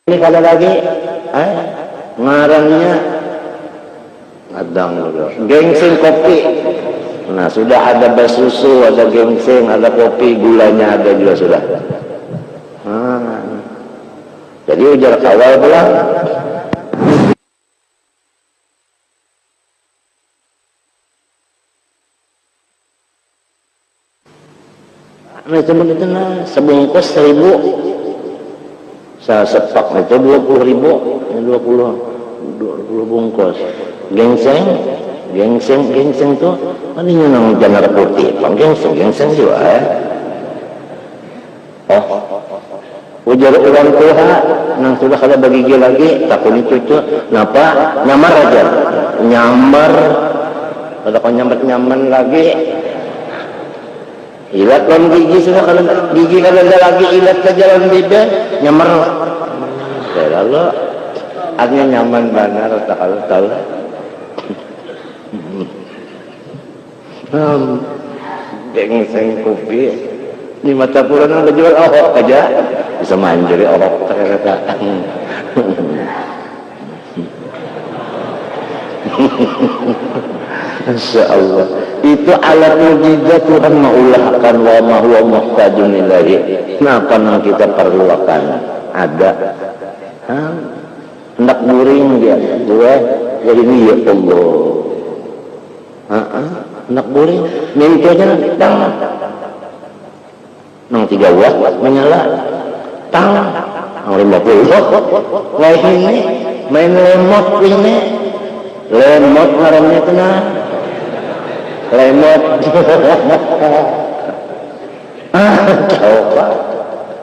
Ini kada lagi, ngarannya adang gengseng kopi. Nah sudah ada basusu, ada gengseng, ada kopi, gulanya ada juga sudah. Jadi ujar kawal pulang. Nah itu begitu nah, sebungkus 1.000, sepak itu 20.000, 20 bungkus. Gengseng tuh, ini nang janar putih, gengseng juga. Ujar orang tua, nang sudah kada bagigi lagi, takut itu, napa? Nyamar aja, nyamar. Kalau kau nyaman lagi, ilat kan gigi sudah kalau gigi kalau ada lagi ilat ke jalan bibir, nyamar. Lalu, artinya nyaman benar tak kalau tahu. Gengseng kopi. Di mata pulang yang jual ahok aja bisa manjuri ahok ternyata. Insya Allah itu alat mujizat Tuhan mengulahkan wa ma huwa muhtajun ilahi. Kenapa yang kita perlukan ada hendak guring dia dua ya ini ya Allah hendak guring mintonya datang nang 3 watt menyala tang nang 50 lain ini main lemot ini lemot ngarannya kena lemot coba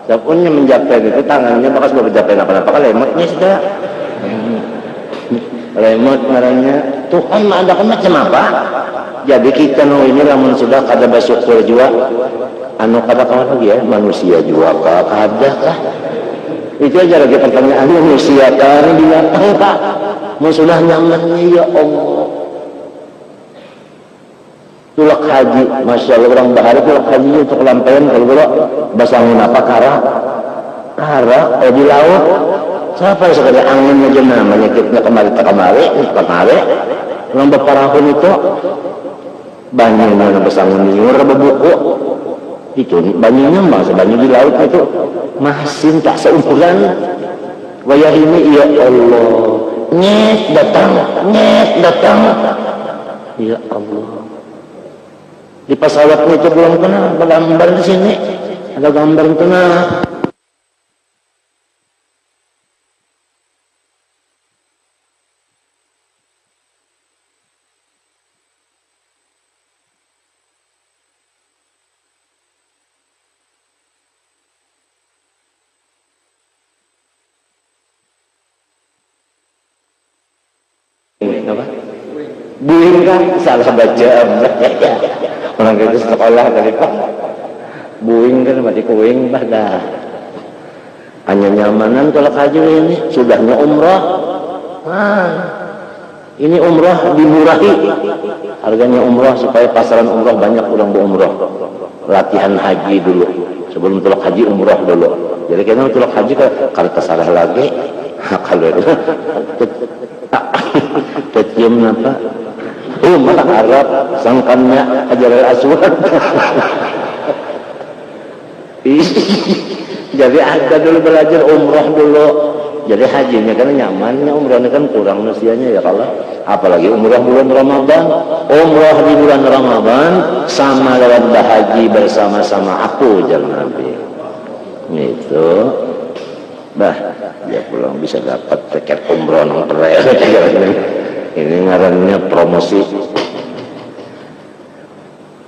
siapapun yang menjapen itu tangannya bakal sudah menjapen apa-apa kan lemotnya sudah lemot ngarannya Tuhan mah ada macam apa jadi kita ini lamun sudah kada bersyukur juga anu kada kawan lagi ya manusia juga kada kah itu aja lagi pertanyaan manusia kah binatang kah mau sudah nyamannya ya Allah tulak haji Masya Allah orang bahari tulak haji untuk lampaian kalau boleh basangun apa kara di laut siapa yang sekali angin aja namanya kita kemari orang beparahun itu banyak mana basangun nyur bebuku itu banyunya masa banyu di laut itu masin tak seumuran wayah ini ya Allah nyet datang ya Allah di pesawatnya itu belum kena ada gambar di sini ada gambar kena buing kan salah baca orang itu sekolah dari Pak buing kan mati kuing pada hanya nyamanan kalau haji ini sudahnya umrah ini umrah dimurahi harganya umrah supaya pasaran umrah banyak orang berumrah latihan haji dulu sebelum tulak haji umrah dulu jadi kayaknya tulak haji kalau tersalah lagi kalau itu kecium apa malah Arab sangkannya Hajarul Aswad jadi ada dulu belajar umrah dulu jadi hajinya kan nyamannya umrahnya kan kurang usianya ya kalau apalagi umrah bulan Ramadan umrah di bulan Ramadan sama lewat bahaji bersama-sama aku jangan Nabi itu dia pulang bisa dapat tiket umrah nang ini ngarannya promosi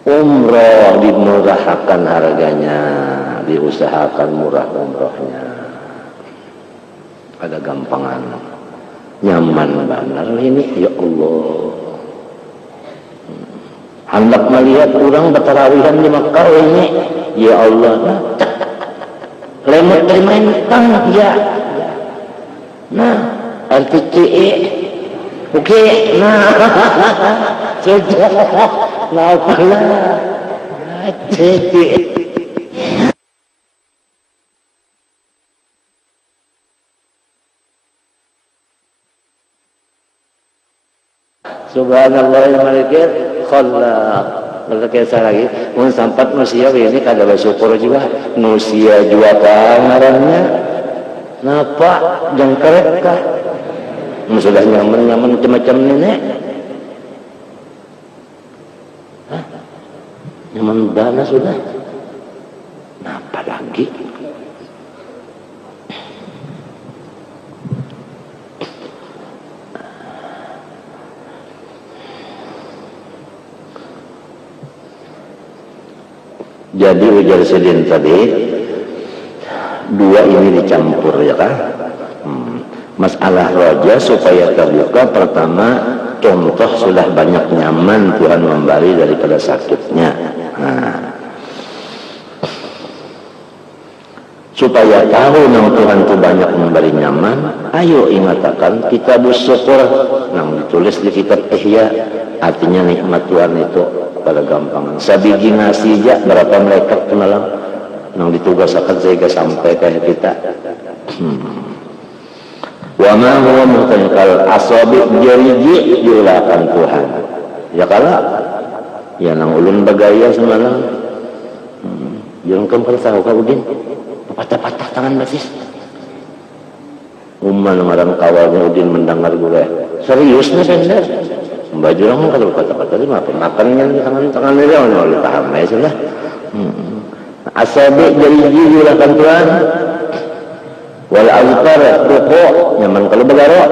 umrah dimurahkan harganya diusahakan murah umrahnya ada gampangan nyaman benar ini ya Allah hendak melihat orang bertarawihan di Makkah ini ya Allah lemot dari main tang ya nah RTCE oke, nah, sudah, nah, apalah, jadi. Subhanallah yang malikir, khalaq. Berkisah lagi, mun sampat manusia ini kada bersyukur juga, manusia juga ngarannya, napa jengkerek kah? Sudah nyaman macam-macam nenek nyaman dana sudah lagi. Jadi ujar Sidin tadi, dua ini dicampur ya kan. Masalah roja supaya terbuka, pertama contoh sudah banyak nyaman Tuhan memberi daripada sakitnya. Supaya tahu nang Tuhan itu banyak memberi nyaman, ayo ingatakan kita bersyukur. Nang ditulis di kitab Ihya, artinya nikmat Tuhan itu pada gampangan. Sabiji ngasih aja berapa malaikat kenalan nang ditugasakan sehingga sampai kayak kita. Wa ma huwa muhtanikal asabi jariji diulahkan Tuhan. Ya kala ya nang ulun bagaya semalam. Yang kamu tahu kau Udin? Patah-patah tangan basis. Umman marang kawalnya Udin mendengar gue. Serius nih sender. Baju orang kalau patah-patah itu apa? Makannya tangan dia orang paham ya sudah. Asabi jariji diulahkan Tuhan. Wal azkar ruku nyaman kalau begaro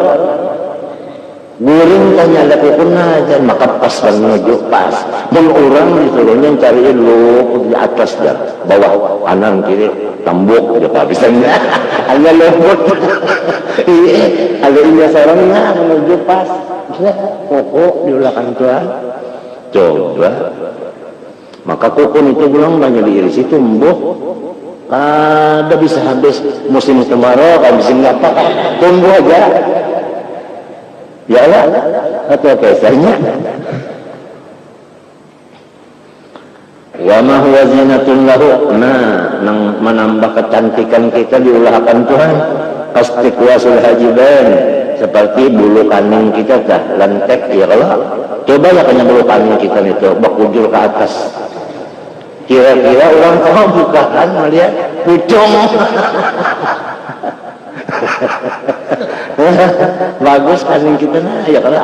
guring tanya ada kukurna aja maka pas menuju pas dan orang disuruhnya cariin lu di atas dah bawah kanan kiri tembok dia habisnya hanya lembut ada ini seorangnya menuju pas kuku diulahkan Tuhan coba maka kukun itu pulang banyak diiris itu tumbuh ada bisa habis musim kemarau, habisin apa? Tunggu aja. Ya Allah, atau kesannya. Wa ma huwa zinatun lahu. Nah, nang menambah kecantikan kita diulahkan Tuhan. Astiqwasul hajiban, seperti bulu kaning kita dah lentek ya Allah. Coba ya kena bulu kaning kita itu bakujur ke atas. Kira-kira orang tahu bukaan melihat pucung. Bagus kan kita nah ya kalau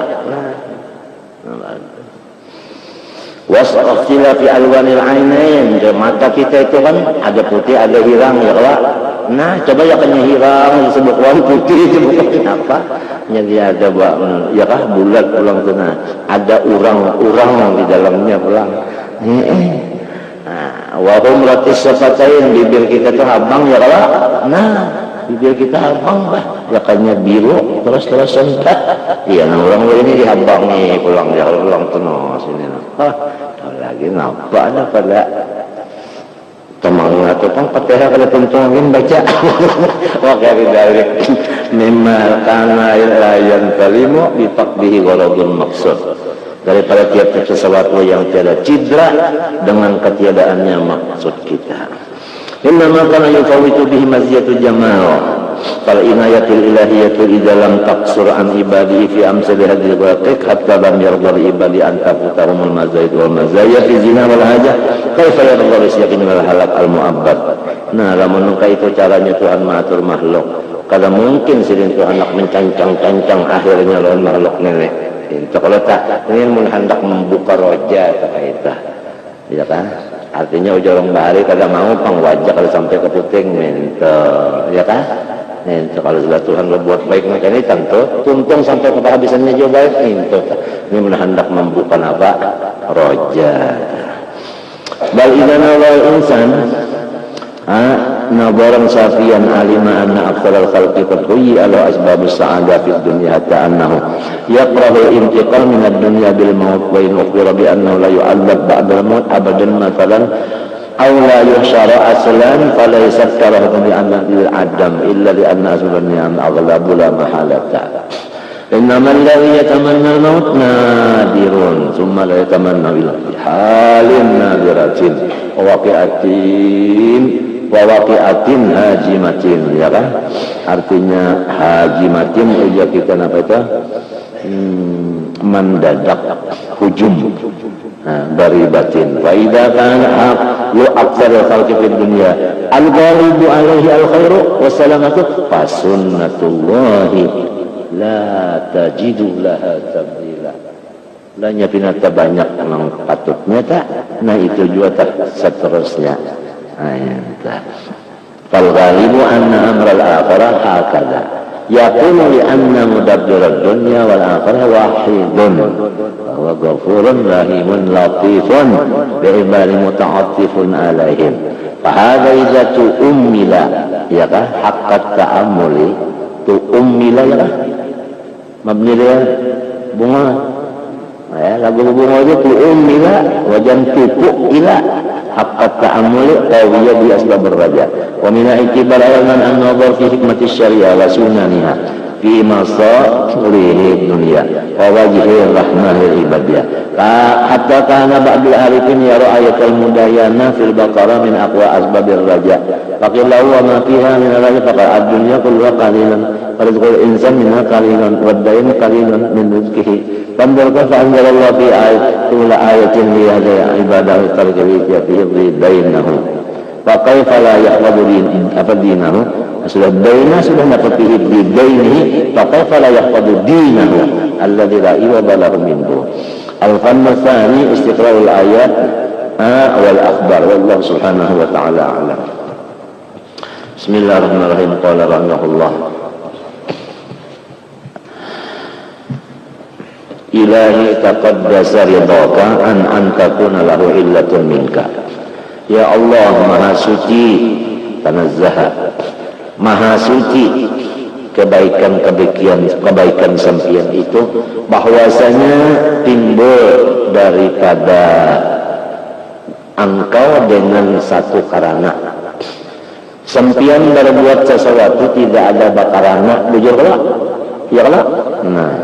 wasaqtila fi alwanil ainain, mata kita itu kan ada putih ada hilang ya kalau nah coba ya kan hilang disebut warna putih itu bukan apa jadi ada ya kah bulat pulang tuh nah ada urang di dalamnya pulang wahum ratis safatain, bibir kita tuh abang ya kalau nah bibir kita abang bah ya kayaknya biru terus entah iya nah orang ini dihabang nih pulang ya pulang tuh sini lagi nampak ada pada teman atau pang patah kalau tuntungin baca wakari dari memang karena layan kalimu dipakbihi waladun maksud daripada tiap-tiap sesuatu yang tiada cidra dengan ketiadaannya maksud kita. Inna ma kana yufawitu bihi maziyatul jamal fal inayatul ilahiyatul idalam taqsur an ibadi fi amsali hadhihi waqiq hatta lam yarda li ibadi an tafutahumul mazayid wal mazayya fi zina wal hajah kaifa yarda li syakin wal halak al mu'abbad. Nah lamun itu caranya Tuhan mengatur makhluk kada mungkin sidin tu anak mencancang-cancang akhirnya lawan makhluk nenek. Itu kalau tak ingin hendak membuka roja kita, ya kan? Artinya ujarong bahari kada mau pang wajah kalau sampai ke puting mento, ya kan? Itu kalau sudah Tuhan berbuat baik macam ini tentu tuntung sampai kehabisannya juga baik itu. Ini hendak membuka apa? Roja. Bal idana wal insan nabaran safian alima anna aktsal al-khalqi qad huyya ala asbab as-sa'adah fid dunya hatta annahu yaqrahu al-intiqal min ad-dunya bil maut wa in ukhbira bi annahu la yu'adzab ba'da al-maut abadan mathalan aw la yuhsyara aslan falaysa karahu bi anna al-adam illa li anna asbabnya aghlabu la mahalata. Innamal ladzi yatamanna al-maut nadirun thumma la yatamanna bil halin nadiratin wa waqi'atin hajimatin ya kan artinya hajimatin ujar kita apa itu mendadak hujum dari batin wa idza kana lu aktsar khalqi fid dunya al-ghalibu alaihi al-khairu wassalamatu fa sunnatullahi la tajidu laha tabdila lanya binata banyak memang patutnya tak nah itu juga tak seterusnya ayat fal ghalibu anna amral akhirah hakadha yakunu li anna mudabbirad dunya wal akhirah wahidun wa ghafurun rahimun latifun bi ibadi muta'attifun alaihim. Fahadha idza tu'ummila ya kah haqqat ta'ammuli tu'ummila ya kah mabni dia bunga ya lagu bunga itu tu'ummila wajan tu'u ila haqqat ta'ammuli qawiyya bi asbab ar-raja wa min i'tibar ayman an-nazar fi hikmati syariah wa sunaniha fi masalih dunya wa wajhi rahmahil ibadiyah hatta kana ba'dul arifin yara ayatul mudayana fil baqarah min aqwa asbabir raja faqila wa ma fiha min al-raja faqad ad-dunya kulluha qalilan farizqul insan minha qalilan wad dayn qalilan min rizqihi fanzur kaifa anzalallahu fi ayatin li hadhihi ibadahu tarjihi fi dainahu fa kaifa la yahfadhu dinahu sudah daina sudah dapat di dainihi fa kaifa la yahfadhu dinahu alladzi la iwada lahu minhu. Al-fann tsani istiqra'ul ayat wal akhbar wallahu subhanahu wa ta'ala a'lam. Bismillahirrahmanirrahim. Qala rahimahullah ilahi taqaddasa ridhaka an takuna lahu illatun minka. Ya Allah maha suci tanazzaha maha suci kebaikan sempian itu bahwasanya timbul daripada engkau dengan satu karana sempian berbuat sesuatu tidak ada bakarana bujur kelak ya kelak nah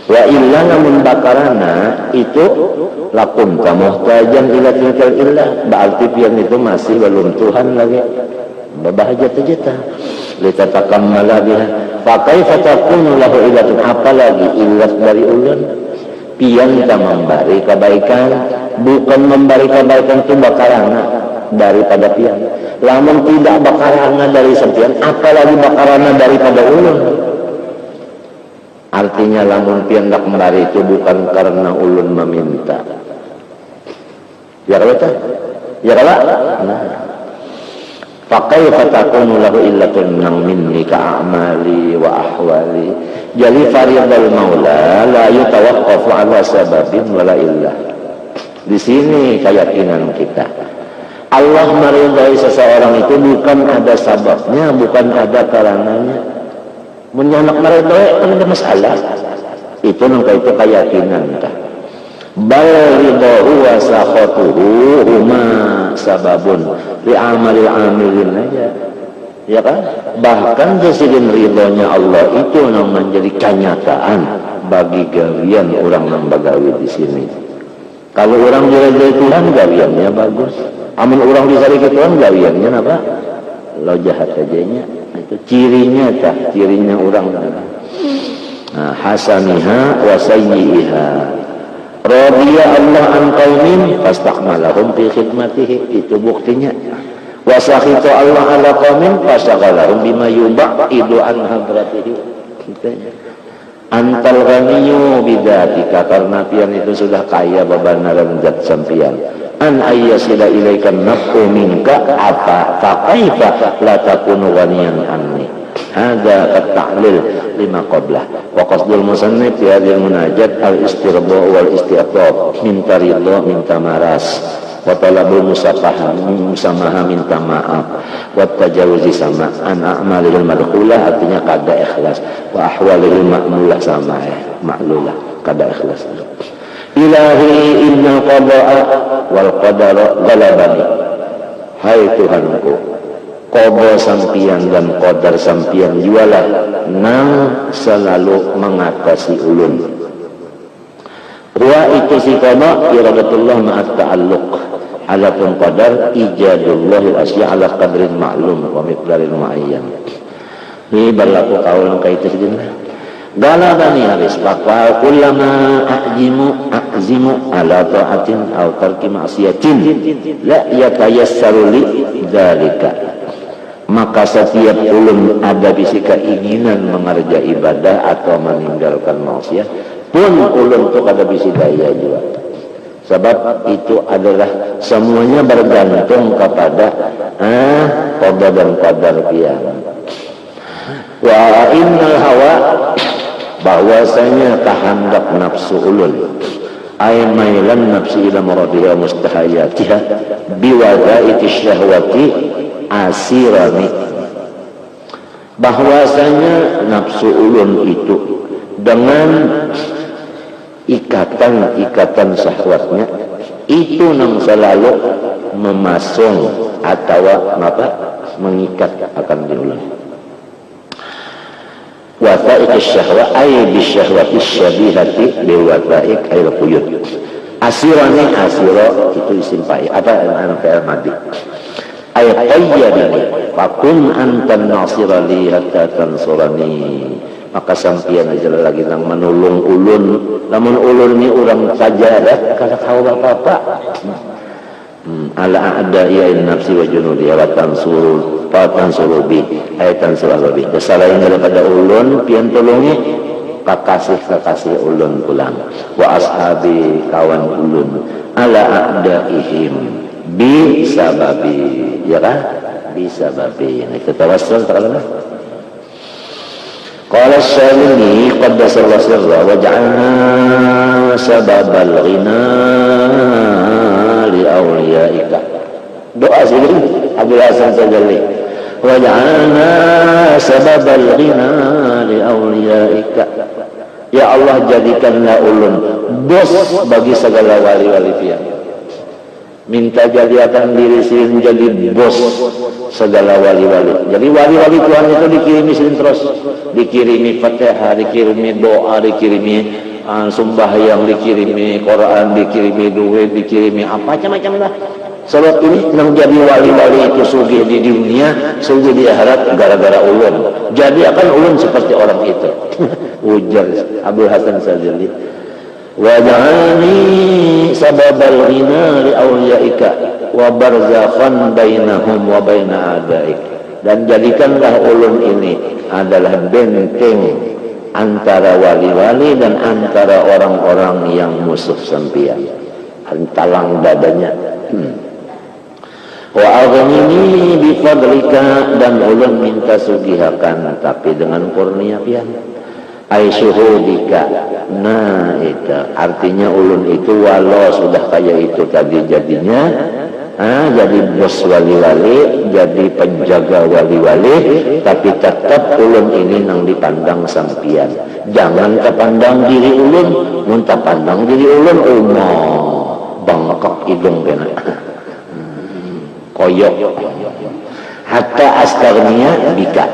wa illa namun bakarana itu lakum kamuhtajan ila tilkal illah berarti pian itu masih belum Tuhan lagi berbahajat-jata litatakamala biha fa kaifa takunu lahu illatun apalagi illat dari ulun pian ka memberi kebaikan bukan memberi kebaikan itu bakarana daripada pian lamun tidak bakarana dari sempian apalagi bakarana daripada ulun artinya lamun pian dak memberi itu bukan karena ulun meminta ya betul ya kala nah faqaifa takunu lahu illatun minni ka'amali wa ahwali jadi faridul maula la yutawaqqafu ala sababin wala illah. Di sini keyakinan kita Allah meridai seseorang itu bukan ada sababnya bukan ada karananya menyanak meridai kan ada masalah itu nangka itu keyakinan kita bal ridahu wa sakhatuhu huma sababun li amalil amilin aja ya kan bahkan kesidin ridhonya Allah itu yang menjadi kenyataan bagi gawian orang yang bagawi di sini. Kalau orang diridhoi Tuhan gawiannya bagus amun orang disari ke Tuhan gawiannya apa lo jahat ajanya itu cirinya orang nah hasaniha wa sayyi'iha radiya Allah an qaumin fastakmalahum fi khidmatihi itu buktinya wasakhita Allah ala qaumin fasaghalahum bima yubaidu an hadratihi antal ghaniyyu bidzatika karena pian itu sudah kaya bebenaran zat sampian an ayyasila ilaikan naf'u minka apa faqaifa la takunu ghaniyan anni hadza at-ta'lil lima qablah wa qasdul musannif fi hadhil munajat al-istirba wal istiqab minta ridha minta maras wa talabul musamaha minta maaf wa tajawuzi sama an a'malil madkhulah artinya kada ikhlas wa ahwalil ma'mulah sama ma'lulah kada ikhlas. Ilahi innal qada'a wal qadara ghalabani hai Tuhanku qada sampian dan qadar sampian jualah nang selalu mengatasi ulun wa itu si qada iradatullah ma'at ta'alluq adapun qadar ijadullahil asya ala qadrin ma'lum wa miqdarin muayyan ini berlaku kaul kaitu sejenak galabani habis bakal kullama a'zimu ala ta'atin aw tarki ma'siyatin la yatayassaru li dzalika maka setiap ulun ada bisi keinginan mengerja ibadah atau meninggalkan maksiat pun ulun tu kada bisi daya juga Sebab itu adalah semuanya bergantung kepada qada dan qadar pian. Wa innal hawa, bahwasanya kehendak nafsu ulun, ay mailan nafsi ila maradiha mustahayatiha biwada'iti syahwati asirani, bahwasanya nafsu ulun itu dengan ikatan syahwatnya itu nang selalu memasung atau mengikat akan diulang. Wata'ik syahwa ay bisyahwati syabihati biwata'ik ayil quyud. Asirani, asiro itu isim fa'il fi'il madhi. Ay qayyadani fakun antan nasirali hatta tansurani, maka sampian aja lagi nang menulung ulun, namun ulun ni orang sajadah kada tahu apa-apa. Ala a'da'i nafsi wa junudi wa tansuru bi ay tansuru bi, selain daripada ulun pian tulungi kakasih ulun pulang, wa ashabi kawan ulun ala a'da'ihim bi sababi, ya kan, bi sababi. Nah, kita tawassul ta'ala. Qala as-Salimi qaddasallahu sirra wa ja'alna sababal ghina li awliyaika. Doa sini Abdul Hasan Sajali. Wa ja'alna sababal ghina li awliyaika. Ya Allah, jadikanlah ulun bos bagi segala wali-wali pian. Minta jadikan diri sini menjadi bos segala wali-wali. Jadi wali-wali Tuhan itu dikirimi sini terus, dikirimi Fatihah, dikirimi doa, dikirimi sembahyang, dikirimi Quran, dikirimi duit, dikirimi apa macam-macam lah. Sebab ini yang jadi wali-wali itu sugih di dunia, sugih di akhirat gara-gara ulun. Jadi akan ulun seperti orang itu. Ujar Abdul Hasan Sajali. Wa ja'alni sababal ghina li awliyaika wa barzakhan bainahum wa baina a'daik. Dan jadikanlah ulun ini adalah benteng antara wali-wali dan antara orang-orang yang musuh sampian. Talang dadanya. Wa aghnini bi fadlika, dan ulun minta sugihakan tapi dengan kurnia pian. Ai syuhudika. Nah, itu artinya ulun itu walau sudah kayak itu tadi jadinya jadi bos wali-wali, jadi penjaga wali-wali, tapi tetap ulun ini nang dipandang sampian. Jangan kepandang diri ulun, muntah pandang diri ulun bangkok hidung kena koyok hatta astarnia bika,